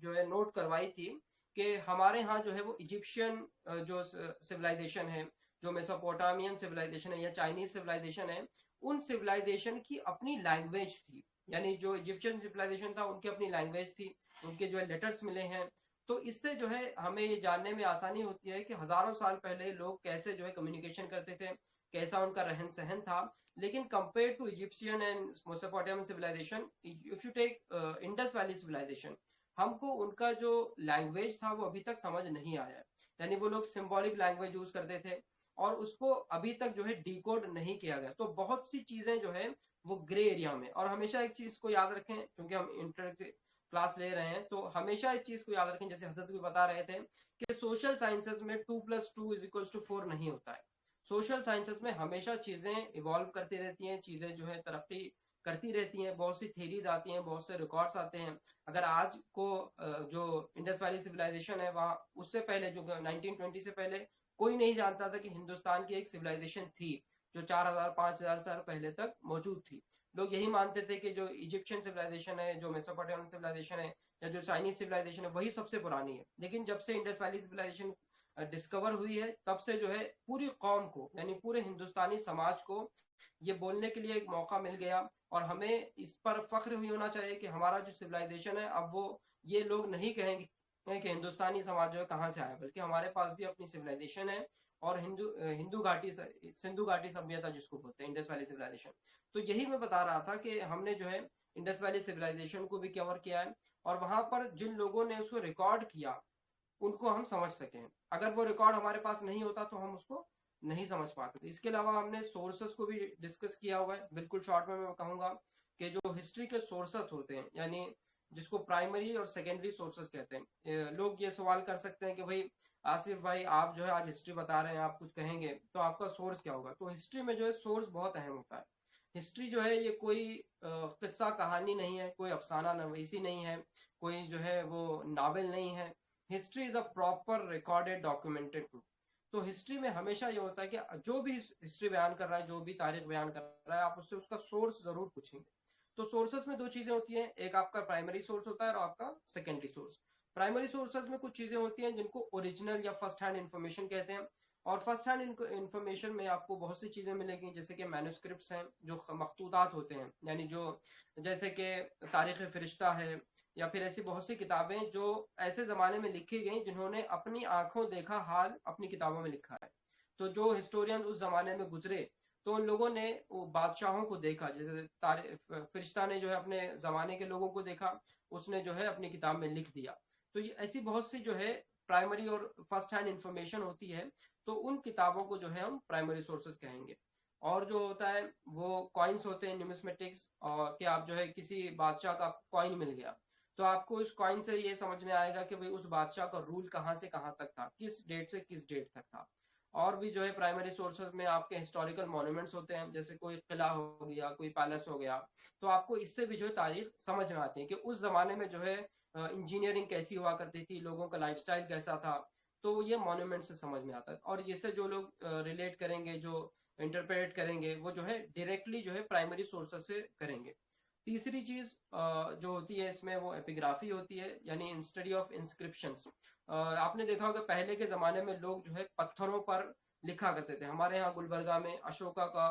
جو ہے نوٹ کروائی تھی کہ ہمارے ہاں جو ہے وہ ایجپشین جو سویلائزیشن ہے جو میسوپوٹامین سویلائزیشن ہے یا چائنیز سویلائزیشن ہے ان سویلائزیشن کی اپنی لینگویج تھی. یعنی جو ایجپشین سویلائزیشن تھا ان کی اپنی لینگویج تھی ان کے جو ہے لیٹرز ملے ہیں. تو اس سے جو ہے ہمیں یہ جاننے میں آسانی ہوتی ہے کہ ہزاروں سال پہلے لوگ کیسے جو ہے کمیونیکیشن کرتے تھے کیسا ان کا رہن سہن تھا. لیکن compare to Egyptian and Mesopotamian civilization if you take Indus valley civilization ہم کو ان کا جو لینگویج تھا وہ ابھی تک سمجھ نہیں آیا ہے. یعنی وہ لوگ سمبولک لینگویج یوز کرتے تھے اور اس کو ابھی تک جو ہے ڈیکوڈ نہیں کیا گیا. تو بہت سی چیزیں جو ہے وہ گرے ایریا میں. اور ہمیشہ ایک چیز کو یاد رکھیں کیونکہ ہم انٹر کلاس لے رہے ہیں تو ہمیشہ اس چیز کو یاد رکھیں جیسے حضرت بھی بتا رہے تھے کہ سوشل سائنسز میں 2+2=4 نہیں ہوتا ہے. سوشل سائنسز میں ہمیشہ چیزیں ایوالو کرتی رہتی ہیں چیزیں جو ہے ترقی کرتی رہتی ہیں بہت سی تھیریز آتی ہیں بہت سے ریکارڈز آتے ہیں. اگر آج کو جو انڈس ویلی سویلائزیشن ہے وہاں اس سے پہلے جو 1920 سے پہلے کوئی نہیں جانتا تھا کہ ہندوستان کی ایک سویلائزیشن تھی جو 4000-5000 سال پہلے تک موجود تھی. لوگ یہی مانتے تھے کہ جو ایجپشین سویلائزیشن ہے جو میسوپوٹیمین سویلائزیشن ہے یا جو چائنیز سویلائزیشن ہے وہی سب سے پرانی ہے. لیکن جب سے انڈس ویلی سویلائزیشن ڈسکور ہوئی ہے تب سے جو ہے پوری قوم کو یعنی پورے ہندوستانی سماج کو یہ بولنے کے لیے ایک موقع مل گیا اور ہمیں اس پر فخر بھی ہونا چاہیے کہ ہمارا جو سویلائزیشن ہے اب وہ یہ لوگ نہیں کہیں گے کہ ہندوستانی سماج جو ہے کہاں سے آیا بلکہ ہمارے پاس بھی اپنی سویلائزیشن ہے اور ہندو گھاٹی سندھو گھاٹی سبھیتا جس کو بولتے ہیں انڈس ویلی سویلائزیشن. تو یہی میں بتا رہا تھا کہ ہم نے جو ہے انڈس ویلی سویلائزیشن کو بھی کور کیا ہے اور وہاں پر جن لوگوں نے اس کو ریکارڈ کیا ان کو ہم سمجھ سکیں. اگر وہ ریکارڈ ہمارے پاس نہیں ہوتا تو ہم اس کو نہیں سمجھ پاتے. اس کے علاوہ ہم نے سورسز کو بھی ڈسکس کیا ہوا ہے. بالکل شارٹ میں کہوں گا کہ جو ہسٹری کے سورسز ہوتے ہیں یعنی جس کو پرائمری اور سیکنڈری سورسز کہتے ہیں. لوگ یہ سوال کر سکتے ہیں کہ بھائی آصف بھائی آپ جو ہے آج ہسٹری بتا رہے ہیں آپ کچھ کہیں گے تو آپ کا سورس کیا ہوگا. تو ہسٹری میں جو ہے سورس بہت اہم ہوتا ہے. ہسٹری جو ہے یہ کوئی قصہ کہانی نہیں ہے کوئی افسانہ نویسی نہیں ہے کوئی جو ہے وہ ناول نہیں ہے. History is a proper recorded documented truth. تو ہسٹری میں ہمیشہ یہ ہوتا ہے کہ جو بھی ہسٹری بیان کر رہا ہے جو بھی تاریخ بیان کر رہا ہے آپ اس سے اس کا سورس ضرور پوچھیں گے. تو سورسز میں دو چیزیں ہوتی ہیں ایک آپ کا پرائمری سورس ہوتا ہے اور آپ کا سیکنڈری سورس. پرائمری سورسز میں کچھ چیزیں ہوتی ہیں جن کو اوریجنل یا فرسٹ ہینڈ انفارمیشن کہتے ہیں اور فرسٹ ہینڈ انفارمیشن میں آپ کو بہت سی چیزیں ملیں گی جیسے کہ مینوسکرپٹس ہیں جو مخطوطات ہوتے ہیں یعنی جو جیسے کہ تاریخ فرشتہ ہے یا پھر ایسی بہت سی کتابیں جو ایسے زمانے میں لکھی گئیں جنہوں نے اپنی آنکھوں دیکھا حال اپنی کتابوں میں لکھا ہے. تو جو ہسٹورین اس زمانے میں گزرے تو ان لوگوں نے وہ بادشاہوں کو دیکھا جیسے فرشتہ نے جو ہے اپنے زمانے کے لوگوں کو دیکھا اس نے جو ہے اپنی کتاب میں لکھ دیا. تو یہ ایسی بہت سی جو ہے پرائمری اور فرسٹ ہینڈ انفارمیشن ہوتی ہے تو ان کتابوں کو جو ہے ہم پرائمری سورسز کہیں گے. اور جو ہوتا ہے وہ کوائنس ہوتے ہیں نیومسمیٹکس اور کہ آپ جو ہے کسی بادشاہ کا کوائن مل گیا تو آپ کو اس کوائن سے یہ سمجھ میں آئے گا کہ بھئی اس بادشاہ کا رول کہاں سے کہاں تک تھا کس ڈیٹ سے کس ڈیٹ تک تھا. اور بھی جو ہے پرائمری سورسز میں آپ کے ہسٹوریکل مونومنٹس ہوتے ہیں جیسے کوئی قلعہ ہو گیا کوئی پیلس ہو گیا تو آپ کو اس سے بھی جو ہے تاریخ سمجھ میں آتی ہے کہ اس زمانے میں جو ہے انجینئرنگ کیسی ہوا کرتی تھی لوگوں کا لائف سٹائل کیسا تھا. تو یہ مونومنٹ سے سمجھ میں آتا ہے اور اس سے جو لوگ ریلیٹ کریں گے جو انٹرپریٹ کریں گے وہ جو ہے ڈائریکٹلی جو ہے پرائمری سورسز سے کریں گے. تیسری چیز جو ہوتی ہے اس میں وہ ایپیگرافی ہوتی ہے یعنی اسٹڈی آف انسکرپشنز. آپ نے دیکھا ہوگا پہلے کے زمانے میں لوگ جو ہے پتھروں پر لکھا کرتے تھے. ہمارے ہاں گلبرگہ میں اشوکا کا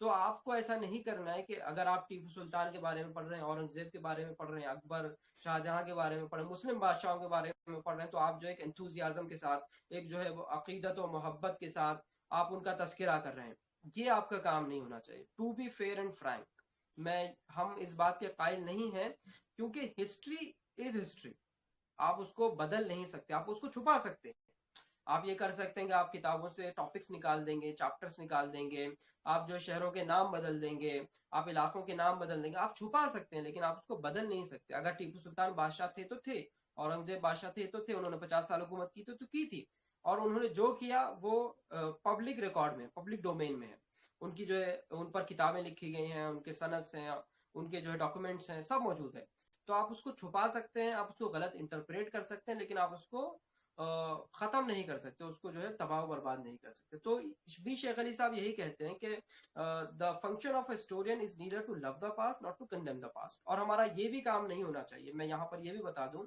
تو آپ کو ایسا نہیں کرنا ہے کہ اگر آپ ٹیپو سلطان کے بارے میں پڑھ رہے ہیں، اورنگزیب کے بارے میں پڑھ رہے ہیں، اکبر، شاہجہاں کے بارے میں پڑھ رہے ہیں، مسلم بادشاہوں کے بارے میں پڑھ رہے ہیں، تو آپ جو ایک انتھوزیازم کے ساتھ، ایک جو ہے وہ عقیدت و محبت کے ساتھ آپ ان کا تذکرہ کر رہے ہیں. یہ آپ کا کام نہیں ہونا چاہیے. To be fair and frank, ہم اس بات کے قائل نہیں ہیں، کیونکہ ہسٹری از ہسٹری. آپ اس کو بدل نہیں سکتے، آپ اس کو چھپا سکتے ہیں. آپ یہ کر سکتے ہیں کہ آپ کتابوں سے ٹاپکس نکال دیں گے، چیپٹرز نکال دیں گے، آپ جو شہروں کے نام بدل دیں گے، آپ علاقوں کے نام بدل دیں گے، آپ چھپا سکتے ہیں، لیکن آپ اس کو بدل نہیں سکتے. اگر ٹیپو سلطان بادشاہ تھے تو تھے، اورنگزیب بادشاہ تھے تو تھے، انہوں نے 50 سال حکومت کی تو کی تھی، اور انہوں نے جو کیا وہ پبلک ریکارڈ میں، پبلک ڈومین میں ہے. ان کی جو ہے ان پر کتابیں لکھی گئی ہیں، ان کے سندس ہیں، ان کے جو ہے ڈاکومنٹس ہیں، سب موجود ہے. تو آپ اس کو چھپا سکتے ہیں، آپ اس کو غلط انٹرپریٹ کر سکتے ہیں، لیکن آپ اس کو ختم نہیں کر سکتے، اس کو جو ہے تباہ و برباد نہیں کر سکتے. تو بھی شیخ علی صاحب یہی کہتے ہیں کہ the function of a historian is neither to love the past nor to condemn the past. اور ہمارا یہ بھی کام نہیں ہونا چاہیے. میں یہاں پر یہ بھی بتا دوں،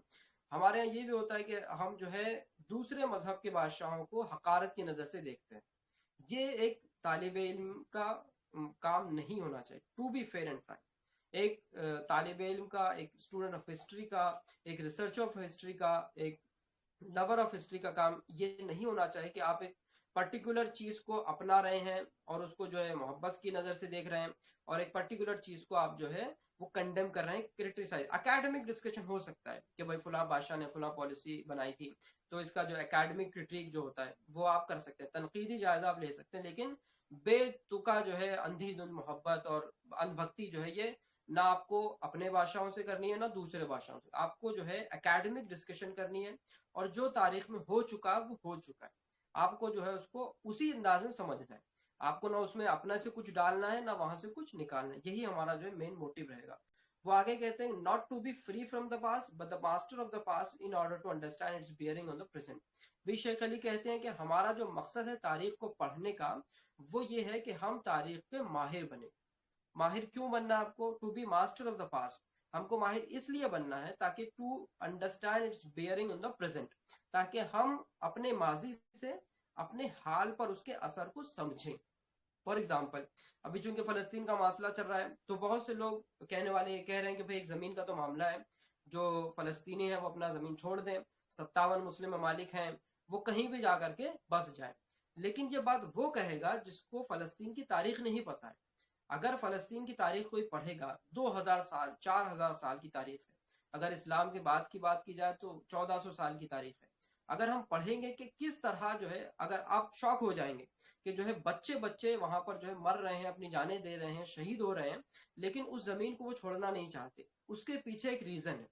ہمارے یہاں یہ بھی ہوتا ہے کہ ہم جو ہے دوسرے مذہب کے بادشاہوں کو حقارت کی نظر سے دیکھتے ہیں. یہ ایک طالب علم کا کام نہیں ہونا چاہیے. To be fair and frank, ایک طالب علم کا، ایک اسٹوڈنٹ آف ہسٹری کا، ایک ریسرچ آف ہسٹری کا، ایک لور آف ہسٹری کا کام یہ نہیں ہونا چاہیے کہ آپ ایک پرٹیکولر چیز کو اپنا رہے ہیں اور اس کو جو ہے محبت کی نظر سے دیکھ رہے ہیں، اور ایک پرٹیکولر چیز کو آپ جو ہے وہ کنڈیم کر رہے ہیں، کرٹیسائز. اکیڈمک ڈسکشن ہو سکتا ہے کہ بھائی فلاں بادشاہ نے فلاں پالیسی بنائی تھی، تو اس کا جو اکیڈمک کرٹیک جو ہوتا ہے وہ آپ کر سکتے ہیں، تنقیدی جائزہ آپ لے سکتے ہیں، لیکن بے تکا جو ہے اندھی دھند محبت اور ان بھکتی جو ہے یہ نہ آپ کو اپنے بادشاہوں سے کرنی ہے نہ دوسرے بادشاہوں سے. آپ کو جو ہے اکیڈمک ڈسکشن کرنی ہے، اور جو تاریخ میں ہو چکا وہ ہو چکا ہے. آپ کو جو ہے اس کو اسی انداز میں سمجھنا ہے. آپ کو نہ اس میں اپنا سے کچھ ڈالنا ہے نہ وہاں سے کچھ نکالنا ہے. یہی ہمارا جو ہے مین موٹیو رہے گا. وہ آگے کہتے ہیں not to be free from the past but the master of the past in order to understand its bearing on the present. بھی شیخ علی کہتے ہیں کہ ہمارا جو مقصد ہے تاریخ کو پڑھنے کا وہ یہ ہے کہ ہم تاریخ کے ماہر بنیں. ماہر کیوں بننا ہے آپ کو؟ To be master of the past. ہم کو ماہر اس لیے بننا ہے تاکہ to understand its bearing on the present, تاکہ ہم اپنے ماضی سے اپنے حال پر اس کے اثر کو سمجھیں. فار ایگزامپل، ابھی چونکہ فلسطین کا مسئلہ چل رہا ہے تو بہت سے لوگ کہنے والے یہ کہہ رہے ہیں کہ بھئی ایک زمین کا تو معاملہ ہے، جو فلسطینی ہیں وہ اپنا زمین چھوڑ دیں، 57 مسلم ممالک ہیں، وہ کہیں بھی جا کر کے بس جائیں. لیکن یہ بات وہ کہے گا جس کو فلسطین کی تاریخ نہیں پتہ ہے. اگر فلسطین کی تاریخ کوئی پڑھے گا، 2000 سال 4000 سال کی تاریخ ہے. اگر اسلام کے بعد کی بات کی جائے تو 1400 سال کی تاریخ ہے. اگر ہم پڑھیں گے کہ کس طرح جو ہے، اگر آپ شوق ہو جائیں گے کہ جو ہے بچے وہاں پر جو ہے مر رہے ہیں، اپنی جانیں دے رہے ہیں، شہید ہو رہے ہیں، لیکن اس زمین کو وہ چھوڑنا نہیں چاہتے. اس کے پیچھے ایک ریزن ہے.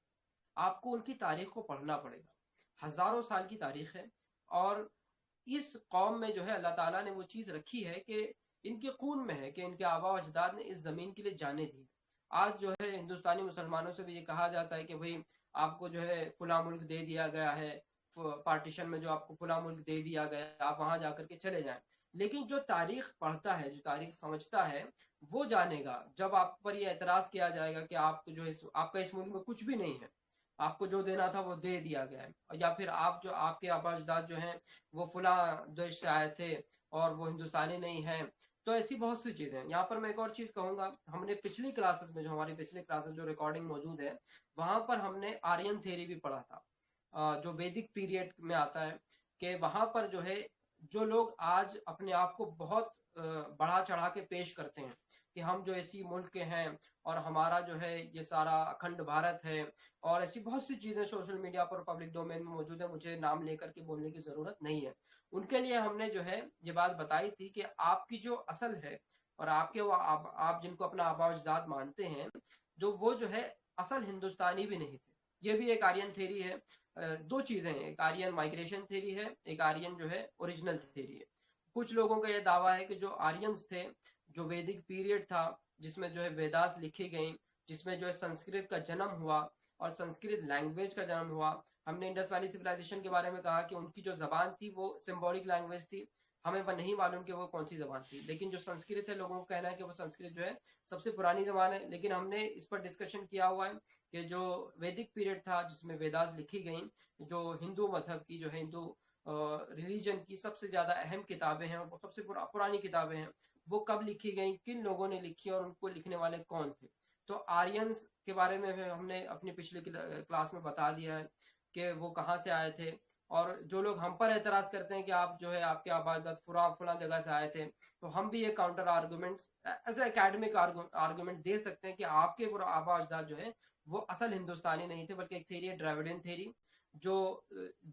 آپ کو ان کی تاریخ کو پڑھنا پڑے گا. ہزاروں سال کی تاریخ ہے، اور اس قوم میں جو ہے اللہ تعالیٰ نے وہ چیز رکھی ہے کہ ان کے خون میں ہے کہ ان کے آبا و اجداد نے اس زمین کے لیے جانیں دی. آج جو ہے ہندوستانی مسلمانوں سے بھی یہ کہا جاتا ہے کہ بھئی آپ کو جو ہے فلاں ملک دے دیا گیا ہے، پارٹیشن میں جو آپ کو فلاں ملک دے دیا گیا، آپ وہاں جا کر کے چلے جائیں. لیکن جو تاریخ پڑھتا ہے، جو تاریخ سمجھتا ہے، وہ جانے گا. جب آپ پر یہ اعتراض کیا جائے گا کہ آپ جو آپ کا اس ملک میں کچھ بھی نہیں ہے، آپ کو جو دینا تھا وہ دے دیا گیا ہے، یا پھر آپ کے آبا اجداد جو ہیں وہ فلاں دیش سے آئے تھے اور وہ ہندوستانی نہیں ہیں. تو ایسی بہت سی چیزیں ہیں. یہاں پر میں ایک اور چیز کہوں گا، ہم نے پچھلی کلاسز میں، جو ہماری پچھلی کلاسز جو ریکارڈنگ موجود ہے، وہاں پر ہم نے آرین تھیوری بھی پڑھا تھا، جو ویدک پیریڈ میں آتا ہے، کہ وہاں پر جو ہے جو لوگ آج اپنے آپ کو بہت بڑھا چڑھا کے پیش کرتے ہیں کہ ہم جو ایسی ملک کے ہیں اور ہمارا جو ہے یہ سارا اکھنڈ بھارت ہے، اور ایسی بہت سی چیزیں سوشل میڈیا پر پبلک ڈومین میں موجود ہے، مجھے نام لے کر کے بولنے کی ضرورت نہیں ہے. ان کے لیے ہم نے جو ہے یہ بات بتائی تھی کہ آپ کی جو اصل ہے، اور آپ جن کو اپنا آبا اجداد مانتے ہیں، وہ جو ہے اصل ہندوستانی بھی نہیں تھے. یہ بھی ایک آرین تھیری ہے. دو چیزیں ہیں، ایک آرین مائگریشن تھیری ہے، ایک آرین جو ہے اوریجنل تھیری ہے. کچھ لوگوں کا یہ دعویٰ ہے کہ جو آرینز تھے، جو ویدک پیریڈ تھا جس میں جو ہے ویداس لکھی گئیں، جس میں جو ہے سنسکرت کا جنم ہوا اور سنسکرت لینگویج کا جنم ہوا. ہم نے انڈس ویلی سویلائزیشن کے بارے میں کہا کہ ان کی جو زبان تھی وہ سمبولک لینگویج تھی. ہمیں نہیں معلوم کہ وہ کون سی زبان تھی، لیکن جو سنسکرت ہے لوگوں کو کہنا ہے کہ وہ سنسکرت جو ہے سب سے پرانی زبان ہے. لیکن ہم نے اس پر ڈسکشن کیا ہوا ہے کہ جو ویدک پیریڈ تھا جس میں ویداس لکھی گئیں، جو ہندو مذہب کی، جو ہے ہندو ریلیجن کی سب سے زیادہ اہم کتابیں ہیں اور سب سے پرانی کتابیں ہیں، وہ کب لکھی گئی, کن لوگوں نے لکھی اور ان کو لکھنے والے کون تھے. تو آرینز کے بارے میں ہم نے اپنی پچھلی کلاس میں بتا دیا ہے کہ وہ کہاں سے آئے تھے, اور جو لوگ ہم پر اعتراض کرتے ہیں کہ آپ جو ہے آپ کے آباد فلاں جگہ سے آئے تھے, تو ہم بھی یہ counter argument as a academic argument دے سکتے ہیں کہ آپ کے آبا اجداد جو ہے وہ اصل ہندوستانی نہیں تھے, بلکہ ایک تھیری ہے ڈراویڈین تھیری. جو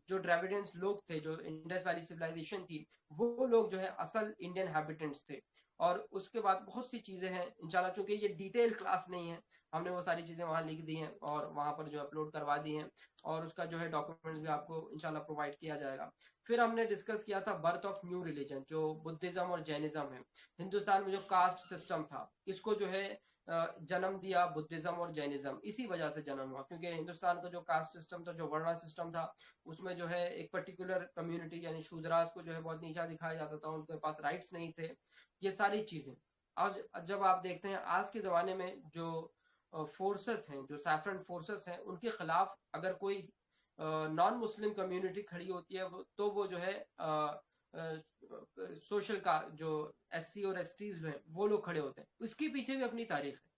جو ڈراویڈینس لوگ تھے, جو انڈس ویلی سویلائزیشن تھی, وہ لوگ جو ہے اصل انڈین ہیبیٹنٹس تھے. اور اس کے بعد بہت سی چیزیں ہیں انشاءاللہ, چونکہ یہ ڈیٹیل کلاس نہیں ہے, ہم نے وہ ساری چیزیں وہاں لکھ دی ہیں اور وہاں پر جو اپلوڈ کروا دی ہیں, اور اس کا جو ہے ڈاکومنٹس بھی آپ کو انشاءاللہ پرووائڈ کیا جائے گا. پھر ہم نے ڈسکس کیا تھا برتھ آف نیو ریلیجن, جو بدھزم اور جینزم ہے. ہندوستان میں جو کاسٹ سسٹم تھا, اس کو جو ہے جنم دیا بدھزم اور جینزم, اسی وجہ سے جنم ہوا, کیونکہ ہندوستان کا جو کاسٹ سسٹم تھا, جو ورنا سسٹم تھا, اس میں جو ہے ایک پرٹیکولر کمیونٹی یعنی شودراز کو جو ہے بہت نیچا دکھایا جاتا تھا, ان کے پاس رائٹس نہیں تھے, یہ ساری چیزیں. آج جب آپ دیکھتے ہیں آج کے زمانے میں جو فورسز ہیں, جو سیفرن فورسز ہیں, ان کے خلاف اگر کوئی نان مسلم کمیونٹی کھڑی ہوتی ہے, تو وہ جو ہے سوشل کا جو ایس سی اور ایس ٹیز ہیں وہ لوگ کھڑے ہوتے ہیں. اس کے پیچھے بھی اپنی تاریخ ہے.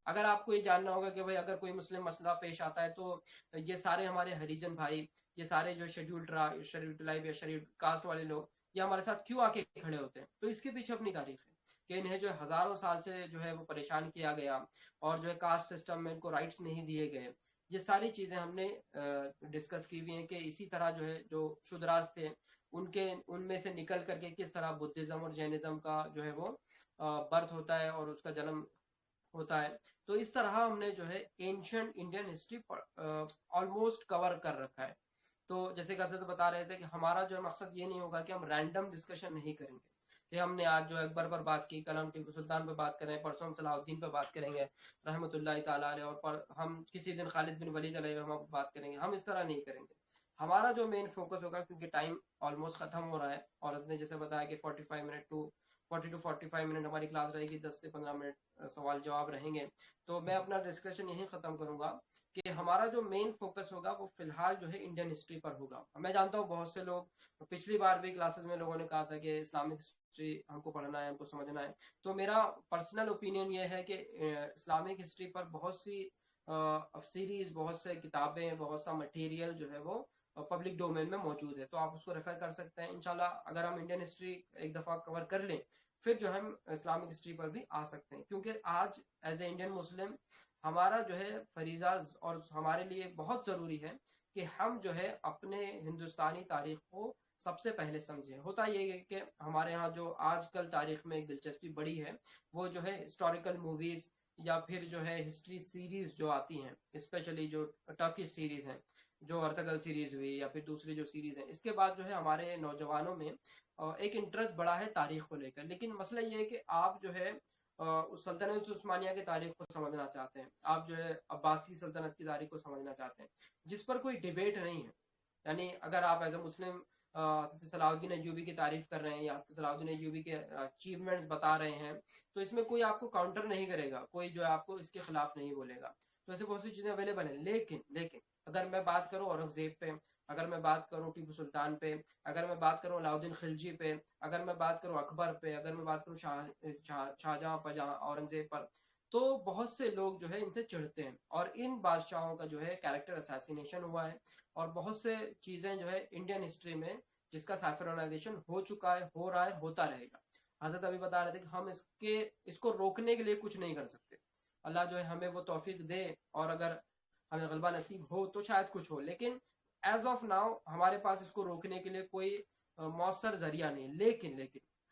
اگر آپ کو یہ جاننا ہوگا کہ بھائی اگر کوئی مسلم مسئلہ پیش آتا ہے, تو یہ سارے ہمارے ہریجن بھائی, یہ سارے جو شیڈیولڈ ٹرائب یا شیڈیولڈ کاسٹ والے لوگ, یہ ہمارے ساتھ کیوں آ کے کھڑے ہوتے ہیں. تو اس کے پیچھے اپنی تاریخ ہے کہ انہیں جو ہزاروں سال سے جو ہے وہ پریشان کیا گیا, اور جو ہے کاسٹ سسٹم میں ان کو رائٹس نہیں دیے گئے. یہ ساری چیزیں ہم نے ڈسکس کی ہوئی ہیں کہ اسی طرح جو ہے جو شودراز تھے, ان میں سے نکل کر کے کس طرح بدھزم اور جینزم کا جو ہے وہ برتھ ہوتا ہے اور اس کا جنم ہوتا ہے. تو اس طرح ہم نے جو ہے اینشنٹ انڈین ہسٹری آلموسٹ کور کر رکھا ہے. تو جیسے کہ حضرت بتا رہے تھے کہ ہمارا جو مقصد یہ نہیں ہوگا کہ ہم رینڈم ڈسکشن نہیں کریں گے, کہ ہم نے آج جو اکبر پر بات کی, کل ہم ٹیپو سلطان پہ بات کریں, پرسوں ہم صلاح الدین پہ بات کریں گے رحمۃ اللہ تعالیٰ علیہ, اور ہم کسی دن خالد بن ولید علیہ رحمہ پہ بات کریں گے. ہم اس طرح نہیں کریں گے. ہمارا جو مین فوکس ہوگا, کیونکہ ٹائم آلموسٹ ختم ہو رہا ہے, اور نے جیسے بتایا کہ 40 to 45 منٹ ہماری کلاس رہے گی, 10 سے 15 منٹ سوال جواب رہیں گے. تو میں اپنا ڈسکشن یہیں ختم کروں گا کہ ہمارا جو مین فوکس ہوگا وہ فی الحال جو ہے انڈین ہسٹری پر ہوگا. میں جانتا ہوں بہت سے لوگ, پچھلی بار بھی کلاسز میں لوگوں نے کہا تھا کہ اسلامک ہسٹری ہم کو پڑھنا ہے, ہم کو سمجھنا ہے. تو میرا پرسنل اوپینین یہ ہے کہ اسلامک ہسٹری پر بہت سی سیریز, بہت سے کتابیں, بہت سا مٹیریل جو ہے وہ پبلک ڈومین میں موجود ہے, تو آپ اس کو ریفر کر سکتے ہیں. انشاءاللہ اگر ہم انڈین ہسٹری ایک دفعہ کور کر لیں, پھر جو ہم اسلامک ہسٹری پر بھی آ سکتے ہیں, کیونکہ آج ایز اے انڈین مسلم ہمارا جو ہے فریضہ اور ہمارے لیے بہت ضروری ہے کہ ہم جو ہے اپنے ہندوستانی تاریخ کو سب سے پہلے سمجھیں. ہوتا یہ ہے کہ ہمارے ہاں جو آج کل تاریخ میں ایک دلچسپی بڑی ہے, وہ جو ہے ہسٹوریکل موویز یا پھر جو ہے ہسٹری سیریز جو آتی ہیں, اسپیشلی جو ٹرکش سیریز ہیں, جو ارتگل سیریز ہوئی یا پھر دوسری جو سیریز ہیں. اس کے بعد جو ہے ہمارے نوجوانوں میں ایک انٹرسٹ بڑا ہے تاریخ کو لے کر. لیکن مسئلہ یہ ہے کہ آپ جو ہے اس سلطنت عثمانیہ کی تاریخ کو سمجھنا چاہتے ہیں, آپ جو ہے عباسی سلطنت کی تاریخ کو سمجھنا چاہتے ہیں, جس پر کوئی ڈیبیٹ نہیں ہے. یعنی اگر آپ ایز اے مسلم حضرت صلاح الدین ایوبی کی تعریف کر رہے ہیں یا حضرت صلاح الدین ایوبی کے اچیومنٹس بتا رہے ہیں, تو اس میں کوئی آپ کو کاؤنٹر نہیں کرے گا, کوئی جو ہے آپ کو اس کے خلاف نہیں بولے گا. تو ایسے بہت سی چیزیں اویلیبل ہیں. لیکن اگر میں بات کروں اورنگزیب پہ, اگر میں بات کروں ٹیپو سلطان پہ, اگر میں بات کروں علاؤدین خلجی پہ, اگر میں بات کروں اکبر پہ, اگر میں بات کروں شاہجہاں پر, اورنگزیب پر, تو بہت سے لوگ جو ہے ان سے چڑھتے ہیں, اور ان بادشاہوں کا جو ہے کیریکٹر اسیسینیشن ہوا ہے, اور بہت سے چیزیں جو ہے انڈین ہسٹری میں جس کا سیفرنائزیشن ہو چکا ہے, ہو رہا ہے, ہوتا رہے گا. حضرت ابھی بتا رہے تھے کہ ہم اس کو روکنے کے لیے کچھ نہیں کر سکتے. اللہ جو ہے ہمیں وہ توفیق دے, اور اگر ہمیں غلبہ نصیب ہو تو شاید کچھ ہو, لیکن ایز آف ناؤ ہمارے پاس اس کو روکنے کے لیے کوئی مؤثر ذریعہ نہیں. لیکن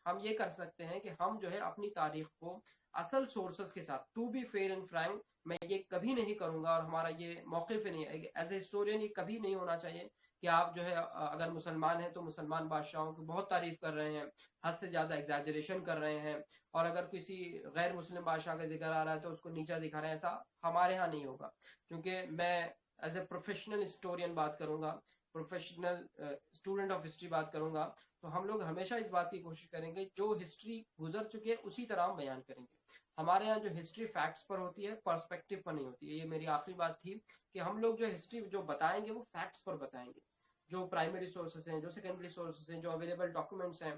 ہم یہ کر سکتے ہیں کہ ہم جو ہے اپنی تاریخ کو اصل سورسز کے ساتھ, to be fair and frank, میں یہ کبھی نہیں کروں گا, اور ہمارا یہ موقف نہیں ہے ایز اے ہسٹورین, یہ کبھی نہیں ہونا چاہیے کہ آپ جو ہے اگر مسلمان ہیں تو مسلمان بادشاہوں کی بہت تعریف کر رہے ہیں, حد سے زیادہ ایگزیجریشن کر رہے ہیں, اور اگر کسی غیر مسلم بادشاہ کا ذکر آ رہا ہے تو اس کو نیچا دکھا رہے ہیں. ایسا ہمارے ہاں نہیں ہوگا, کیونکہ میں ایز اے پروفیشنل ہسٹورین بات کروں گا, پروفیشنل اسٹوڈنٹ آف ہسٹری بات کروں گا, تو ہم لوگ ہمیشہ اس بات کی کوشش کریں گے جو ہسٹری گزر چکی ہے اسی طرح ہم بیان کریں گے. ہمارے یہاں جو ہسٹری فیکٹس پر ہوتی ہے, پرسپیکٹو پر نہیں ہوتی ہے. یہ میری آخری بات تھی کہ ہم لوگ جو ہسٹری جو بتائیں گے وہ فیکٹس پر بتائیں گے, جو پرائمری سورسز ہیں, جو سیکنڈری سورسز ہیں, جو اویلیبل ڈاکومنٹس ہیں,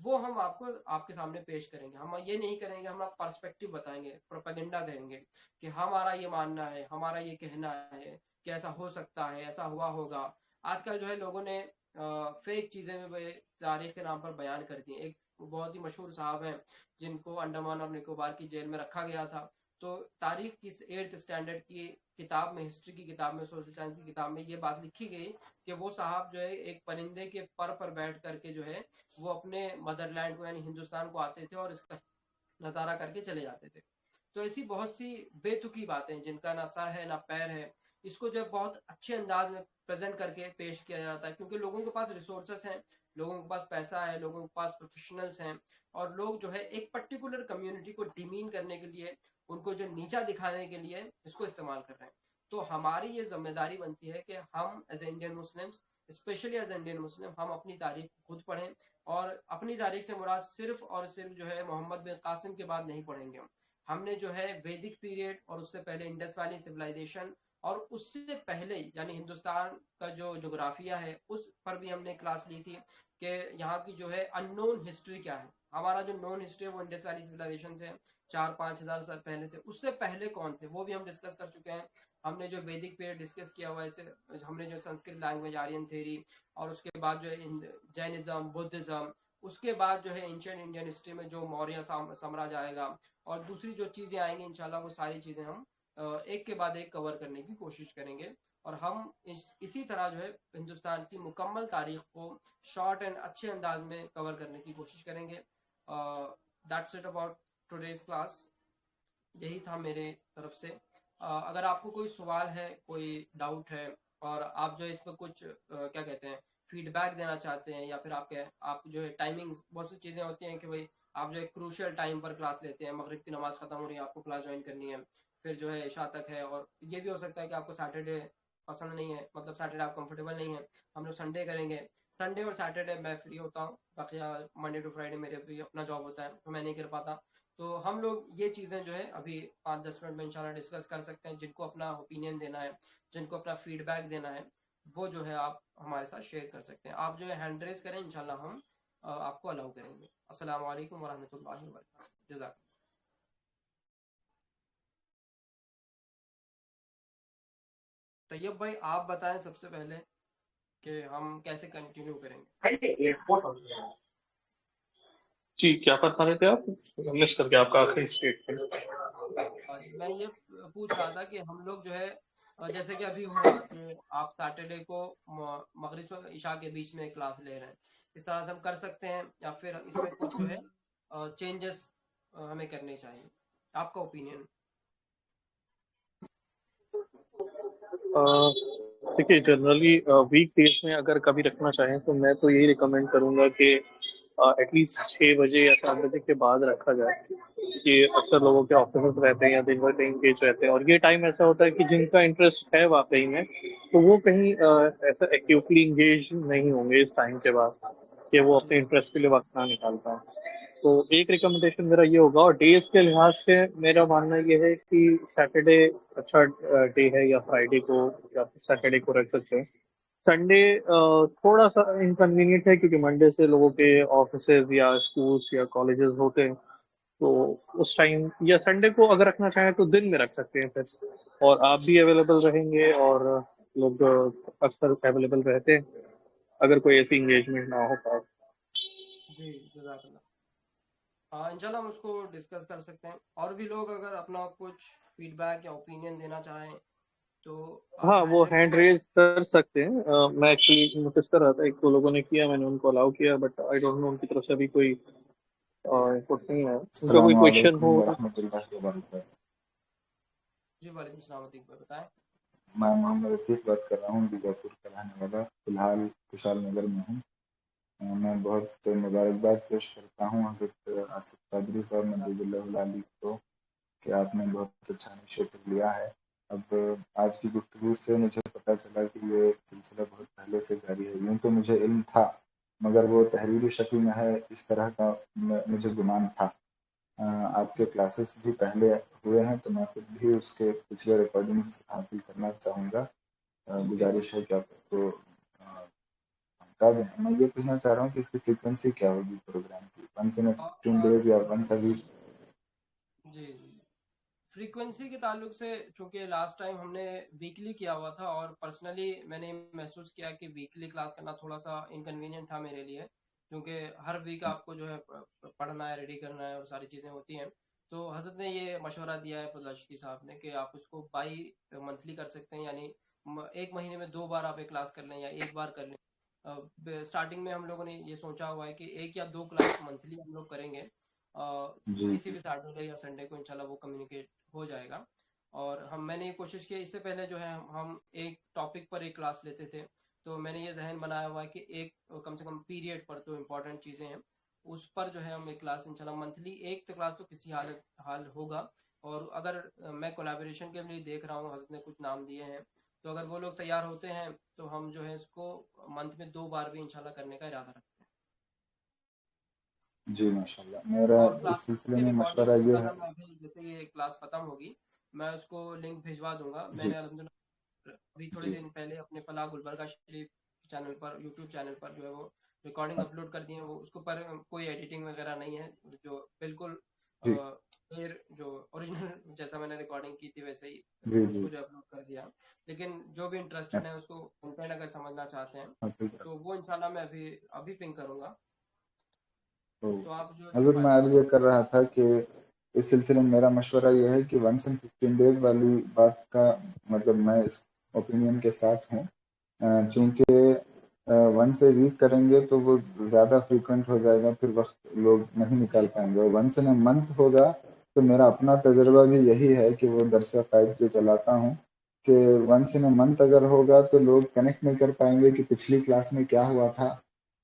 وہ ہم آپ کو آپ کے سامنے پیش کریں گے. ہم یہ نہیں کریں گے ہم آپ پرسپیکٹو بتائیں گے, پروپیگنڈا کہیں گے کہ ہمارا یہ ماننا ہے, ہمارا یہ کہنا ہے کہ ایسا ہو سکتا ہے, ایسا ہوا ہوگا. آج کل جو ہے لوگوں نے فیک چیزیں میں تاریخ کے نام پر بیان کر دی. ایک بہت ہی مشہور صاحب ہیں جن کو انڈمان اور نکوبار کی جیل میں رکھا گیا تھا, تو تاریخ کی 8th اسٹینڈرڈ کی کتاب میں, ہسٹری کی کتاب میں, سوشل سائنس کی کتاب میں یہ بات لکھی گئی کہ وہ صاحب جو ہے ایک پرندے کے پر بیٹھ کر کے جو ہے وہ اپنے مدر لینڈ کو یعنی ہندوستان کو آتے تھے اور اس کا نظارہ کر کے چلے جاتے تھے. تو ایسی بہت سی بے تکی باتیں جن کا نہ سر ہے نہ پیر ہے, اس کو جو ہے بہت اچھے انداز میں پریزنٹ کر کے پیش کیا جاتا ہے, کیونکہ لوگوں کے پاس ریسورسز ہیں, لوگوں کے پاس پیسہ ہے, لوگوں کے پاس پروفیشنلز ہیں, اور لوگ جو ہے ایک پرٹیکولر کمیونٹی کو ڈیمین کرنے کے لیے, ان کو جو نیچا دکھانے کے لیے اس کو استعمال کر رہے ہیں. تو ہماری یہ ذمہ داری بنتی ہے کہ ہم as a Indian Muslims, especially as a Indian Muslim, ہم اپنی تاریخ خود پڑھیں, اور اپنی تاریخ سے مراد صرف اور صرف جو ہے محمد بن قاسم کے بعد نہیں پڑھیں گے. ہم نے جو ہے ویدک پیریڈ اور اس سے پہلے انڈس ویلی سویلائزیشن اور اس سے پہلے یعنی ہندوستان کا جو جغرافیہ ہے اس پر بھی ہم نے کلاس لی تھی کہ یہاں کی جو ہے ان نون ہسٹری کیا ہے. ہمارا جو نون ہسٹری ہے وہ انڈس ویلی سویلائزیشن سے 4-5 ہزار سال پہلے سے, اس سے پہلے کون تھے وہ بھی ہم ڈسکس کر چکے ہیں. ہم نے جو ویدک پیریڈ ڈسکس کیا ہوا ہے, ہم نے جو سنسکرت لینگویج, آرین تھیوری, اور اس کے بعد جو ہے جینزم, بدھزم, اس کے بعد جو ہے اینشینٹ انڈین ہسٹری میں جو موریہ سامراج آئے گا, اور دوسری جو چیزیں آئیں گی انشاءاللہ وہ ساری چیزیں ہم ایک کے بعد ایک کور کرنے کی کوشش کریں گے. اور ہم اسی طرح جو ہے ہندوستان کی مکمل تاریخ کو شارٹ اینڈ اچھے انداز میں کور کرنے کی کوشش کریں گے. That's it about today's class. یہی تھا میرے طرف سے. اگر آپ کو کوئی سوال ہے, کوئی ڈاؤٹ ہے, اور آپ جو اس پہ کچھ کیا کہتے ہیں فیڈ بیک دینا چاہتے ہیں, یا پھر آپ جو ہے ٹائمنگ, بہت سی چیزیں ہوتی ہیں کہ بھائی آپ جو ہے کروشل ٹائم پر کلاس لیتے ہیں, مغرب کی نماز ختم ہو رہی ہے, آپ کو کلاس جوائن کرنی ہے, پھر جو ہے عشاء تک ہے, اور یہ بھی ہو سکتا ہے کہ آپ کو سیٹرڈے پسند نہیں ہے, مطلب سیٹرڈے آپ کمفرٹیبل نہیں ہے, ہم لوگ سنڈے کریں گے. سنڈے اور سیٹرڈے میں فری ہوتا ہوں, باقی منڈے ٹو فرائیڈے میرے بھی اپنا جاب ہوتا ہے تو میں نہیں کر پاتا. تو ہم لوگ یہ چیزیں جو ہے ابھی 5-10 منٹ میں انشاءاللہ ڈسکس کر سکتے ہیں. جن کو اپنا اوپینین دینا ہے, جن کو اپنا فیڈ بیک دینا ہے, وہ جو ہے آپ ہمارے ساتھ شیئر کر سکتے ہیں. آپ جو ہے ہینڈ ریز کریں, انشاءاللہ ہم آپ کو الاؤ کریں گے. السلام علیکم ورحمۃ اللہ وبرکاتہ. جزاک. طیب بھائی آپ بتائیں سب سے پہلے کہ ہم کیسے کنٹینیو کریں گے. جی کیا فرما رہے تھے آپ؟ مس کر کے آپ کا آخری اسٹیٹمنٹ. میں یہ پوچھ رہا تھا کہ ہم لوگ جو ہے جیسے کہ ابھی ہوا کہ آپ سیٹرڈے کو مغرب و عشاء کے بیچ میں کلاس لے رہے ہیں, اس طرح سے ہم کر سکتے ہیں, یا پھر اس میں کچھ جو ہے چینجز ہمیں کرنے چاہیے؟ آپ کا اوپینین. دیکھیے جنرلی ویک ڈیز میں اگر کبھی رکھنا چاہیں تو میں تو یہی ریکمینڈ کروں گا کہ ایٹ لیسٹ 6 بجے یا 7 بجے کے بعد رکھا جائے. کہ اکثر لوگوں کے آفیسز رہتے ہیں یا دن بھر کہیں انگیج رہتے ہیں, اور یہ ٹائم ایسا ہوتا ہے کہ جن کا انٹرسٹ ہے واقعی میں تو وہ کہیں ایسا ایکٹیولی انگیج نہیں ہوں گے اس ٹائم کے بعد کہ وہ جی اپنے انٹرسٹ کے لیے وقت نہ نکال پائیں. تو ایک ریکمنڈیشن میرا یہ ہوگا, اور ڈیز کے لحاظ سے میرا ماننا یہ ہے کہ سیٹرڈے اچھا ڈے ہے, یا فرائیڈے کو یا سیٹرڈے کو رکھ سکتے ہیں. سنڈے تھوڑا سا انکنوینئنٹ ہے کیونکہ منڈے سے لوگوں کے آفیسز یا اسکولس یا کالجز ہوتے ہیں, تو اس ٹائم یا سنڈے کو اگر رکھنا چاہیں تو دن میں رکھ سکتے ہیں پھر, اور آپ جی بھی اویلیبل رہیں گے اور لوگ اکثر اویلیبل رہتے ہیں اگر کوئی ایسی انگیجمنٹ نہ ہو پاس. جی جزاک اللہ. ہاں انشاءاللہ ہم اس کو ڈسکس کر سکتے ہیں. اور بھی لوگ اگر اپنا کچھ فیڈ بیک یا اوپینین دینا چاہیں تو آپ ہاں وہ ہینڈ ریز ہینڈ کریں. ریز کر سکتے ہیں. میں ایکچولی نوٹس کر رہا تھا, ایک دو لوگوں نے کیا, میں نے ان کو الاؤ کیا, بٹ آئی ڈونٹ نو ان کی طرف سے ابھی کوئی انپٹ نہیں ہے. ان کا کوئی السلام کوشچن علیکم ہو. ورحمۃ اللہ وبرکاتہ. جی وعلیکم السلام علیکم بھائی بتائیں. میں محمد عطیف بات کر رہا ہوں, بیجاپور کا رہنے والا, فی الحال کشال نگر میں ہوں. میں بہت مبارکباد پیش کرتا ہوں حضرت آصف قادری صاحب نبی اللہ علیہ کو کہ آپ نے بہت اچھا انیشیٹو لیا ہے. اب آج کی گفتگو سے مجھے پتہ چلا کہ یہ سلسلہ بہت پہلے سے جاری ہے. یوں تو مجھے علم تھا مگر وہ تحریری شکل میں ہے اس طرح کا مجھے گمان تھا. آپ کے کلاسز بھی پہلے ہوئے ہیں تو میں خود بھی اس کے پچھلے ریکارڈنگس حاصل کرنا چاہوں گا. گزارش ہے کہ آپ کو بتا دیں. میں یہ پوچھنا چاہ رہا ہوں کہ اس کی فریکوینسی کیا ہوگی پروگرام کی, ونس ان 15 days یا ونس اے ویک؟ جی جی فریکوینسی کے تعلق سے چونکہ لاسٹ ٹائم ہم نے ویکلی کیا ہوا تھا اور پرسنلی میں نے محسوس کیا کہ ویکلی کلاس کرنا تھوڑا سا انکنوینئنٹ تھا میرے لیے, کیونکہ ہر ویک آپ کو جو ہے پڑھنا ہے, ریڈی کرنا ہے اور ساری چیزیں ہوتی ہیں. تو حضرت نے یہ مشورہ دیا ہے فضل چشتی صاحب نے کہ آپ اس کو بائی منتھلی کر سکتے ہیں, یعنی ایک مہینے میں 2 بار آپ ایک کلاس کر لیں یا ایک بار کر لیں. اسٹارٹنگ میں ہم لوگوں نے یہ سوچا ہوا ہے کہ 1 یا 2 کلاس منتھلی ہم لوگ کریں گے, کسی بھی سیٹرڈے یا سنڈے کو انشاءاللہ وہ کمیونیکیٹ ہو جائے گا. اور میں نے یہ کوشش کی, اس سے پہلے جو ہے ہم ایک ٹاپک پر ایک کلاس لیتے تھے, تو میں نے یہ ذہن بنایا ہوا ہے کہ ایک کم سے کم پیریڈ پر تو امپورٹنٹ چیزیں ہیں اس پر جو ہے ہم ایک کلاس انشاءاللہ منتھلی, ایک کلاس تو کسی حال ہوگا. اور اگر میں کولیبریشن کے لیے دیکھ رہا ہوں, حضرت نے کچھ نام دیے ہیں, تو اگر وہ لوگ تیار ہوتے ہیں تو ہم جو ہے اس کو منتھ میں 2 بار بھی انشاءاللہ کرنے کا ارادہ رکھتے ہیں. جی ماشاءاللہ. میرا اس سلسلے میں مشورہ یہ ہے, جیسے یہ کلاس ختم ہوگی میں اس کو لنک بھیجوا دوں گا. میں جی نے الحمدللہ ابھی تھوڑے دن پہلے اپنے فلاح گلبرگہ شریف چینل پر, یوٹیوب چینل پر جو ہے وہ ریکارڈنگ اپلوڈ کر دی ہے. وہ اس کے اوپر کوئی ایڈیٹنگ وغیرہ نہیں ہے, جو بالکل جی جو اوریجنل جیسا میں نے ریکارڈنگ کی تھی ویسے ہی جی اس جی کو جو اپلوڈ کر دیا. لیکن جو بھی انٹرسٹڈ ہیں اس کو کنٹینٹ اگر سمجھنا چاہتے ہیں تو وہ انشاءاللہ میں ابھی پنگ کروں گا. تو آپ جو حضرت میں عرض یہ کر رہا تھا کہ اس سلسلے میں میرا مشورہ یہ ہے کہ 1 سے 15 days والی بات کا مطلب میں اس اوپینین کے ساتھ ہوں, چونکہ 1 سے ویک کریں گے تو وہ زیادہ فریکوینٹ ہو جائے گا, پھر وقت لوگ نہیں نکال پائیں گے. 1 سے منتھ ہوگا تو میرا اپنا تجربہ بھی یہی ہے کہ وہ درس قائد جو چلاتا ہوں کہ 1 سے منتھ اگر ہوگا تو لوگ کنیکٹ نہیں کر پائیں گے کہ پچھلی کلاس میں کیا ہوا تھا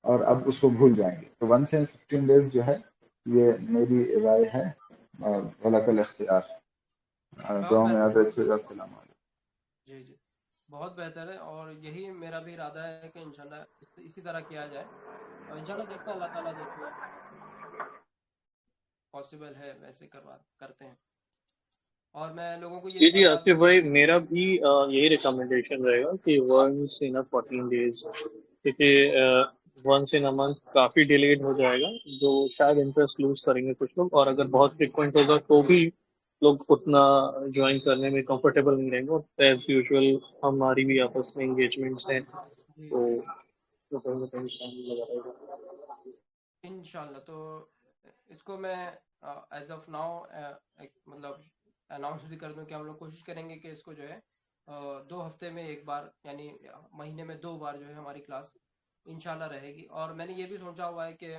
اور اب اس کو بھول جائیں گے. تو 1 سے 15 days جو ہے یہ میری رائے ہے, اور غلط الاختیار. دعا میں یاد رکھیے گا. السلام علیکم. جی جی بہت بہتر ہے, اور یہی میرا بھی ارادہ ہے کہ انشاءاللہ اسی طرح کیا جائے, اور انشاءاللہ دیکھتے ہیں اللہ تعالیٰ جیسے پاسبل ہے ویسے کرتے ہیں. اور میں لوگوں کو یہ جی بھی جی بتا آصف بھائی, میرا بھی یہی ریکمنڈیشن رہے گا کہ 1 in 14 days, کیونکہ 1 in a month کافی ڈیلیڈ ہو جائے گا, جو شاید انٹرسٹ لوز کریں گے کچھ لوگ, اور اگر بہت فریکوینٹ ہوگا تو بھی لوگ اتنا جوائن کرنے میں کمفرٹیبل نہیں رہیں گے. اور ایز یوزول ہماری بھی آپس میں انگیجمنٹس ہیں, تو کہیں نہ کہیں شامل لگا رہے گا انشاءاللہ. تو اس کو میں ایز آف ناؤ مطلب اناؤنس بھی کر دوں کہ ہم لوگ کوشش کریں گے کہ اس کو جو ہے 2 ہفتے میں 1 بار, یعنی مہینے میں 2 بار جو ہے ہماری کلاس انشاءاللہ رہے گی. اور میں نے یہ بھی سوچا ہوا ہے کہ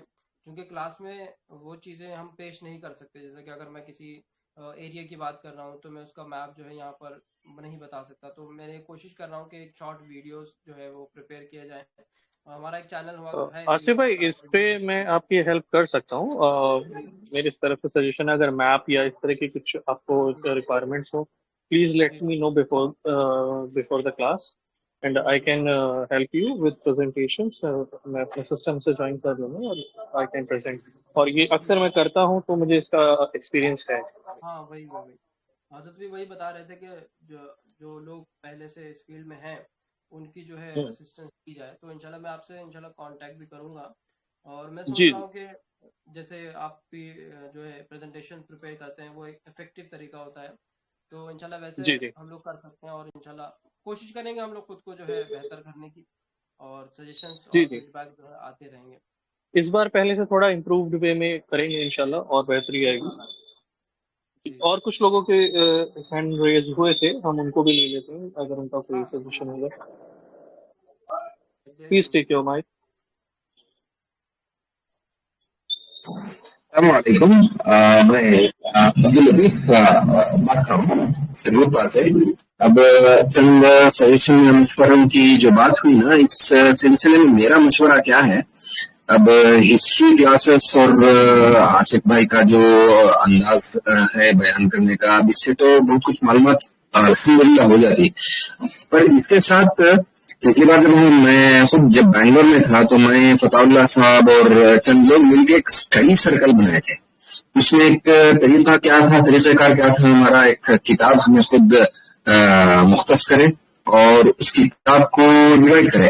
کیونکہ کلاس میں وہ چیزیں ہم پیش نہیں کر سکتے, جیسے کہ اگر میں کسی ایریا کی بات کر رہا ہوں تو میں اس کا میپ جو ہے یہاں پر نہیں بتا سکتا. تو میں نے کوشش کر رہا ہوں کہ ایک شارٹ ویڈیوز جو ہے وہ پریپیئر کیے جائیں. ہمارا ایک چینل ہوا ہے آصف بھائی, اس پہ میں آپ کی ہیلپ کر سکتا ہوں. میری اس طرف سے سجیشن ہے, اگر میپ یا اس طرح کی کچھ آپ کو ریکوائرمنٹس ہو, please let me know before the class, and I can help you with presentations. میں اپنے سسٹم سے جوائن کر لوں گا اور آئی کین پریزنٹ, اور یہ اکثر میں کرتا ہوں تو مجھے اس کا ایکسپیرینس ہے. ہاں وہی حضرت بھی وہی بتا رہے تھے کہ جو لوگ پہلے سے اس فیلڈ میں ہیں ان کی جو ہے اسسٹنس کی جائے. تو انشاءاللہ میں آپ سے انشاءاللہ کانٹیکٹ بھی کروں گا. اور میں سوچ جی رہا ہوں کہ جیسے آپ بھی جو ہے پریزنٹیشن پریپیئر کرتے ہیں وہ ایک افیکٹو طریقہ ہوتا ہے, تو انشاءاللہ ویسے جی جی ہم لوگ کر سکتے ہیں. اور انشاءاللہ کوشش کریں گے ہم لوگ خود کو جو ہے بہتر کرنے کی, اور سجیشنس جی اور جی فیڈ بیک جو ہے آتے رہیں گے. اس بار پہلے سے تھوڑا امپرووڈ وے میں کریں گے انشاءاللہ, اور بہتری آئے گی. اور کچھ لوگوں کے ہینڈ ریز ہوئے تھے, ہم ان کو بھی لے لیتے ہیں اگر ان کا کوئی سجیشن ہوگا. Please take your mic. السلام علیکم, میں عبداللطیف بات کر رہا ہوں سرگوپا سے. اب چند سجیشن مشوروں کی جو بات ہوئی نا, اس سلسلے میں میرا مشورہ کیا ہے. اب ہسٹری کلاسز اور آصف بھائی کا جو انداز ہے بیان کرنے کا, اب اس سے تو بہت کچھ معلومات الحمدللہ ہو جاتی, پر اس کے ساتھ پچھلی بار میں خود جب بنگلور میں تھا تو میں فتح اللہ صاحب اور چند لوگ مل کے ایک اسٹڈی سرکل بنائے تھے. اس میں ایک طریقہ کار کیا تھا ہمارا, ایک کتاب ہمیں خود مختص کرے اور اس کتاب کو ڈیوائڈ کرے,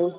else?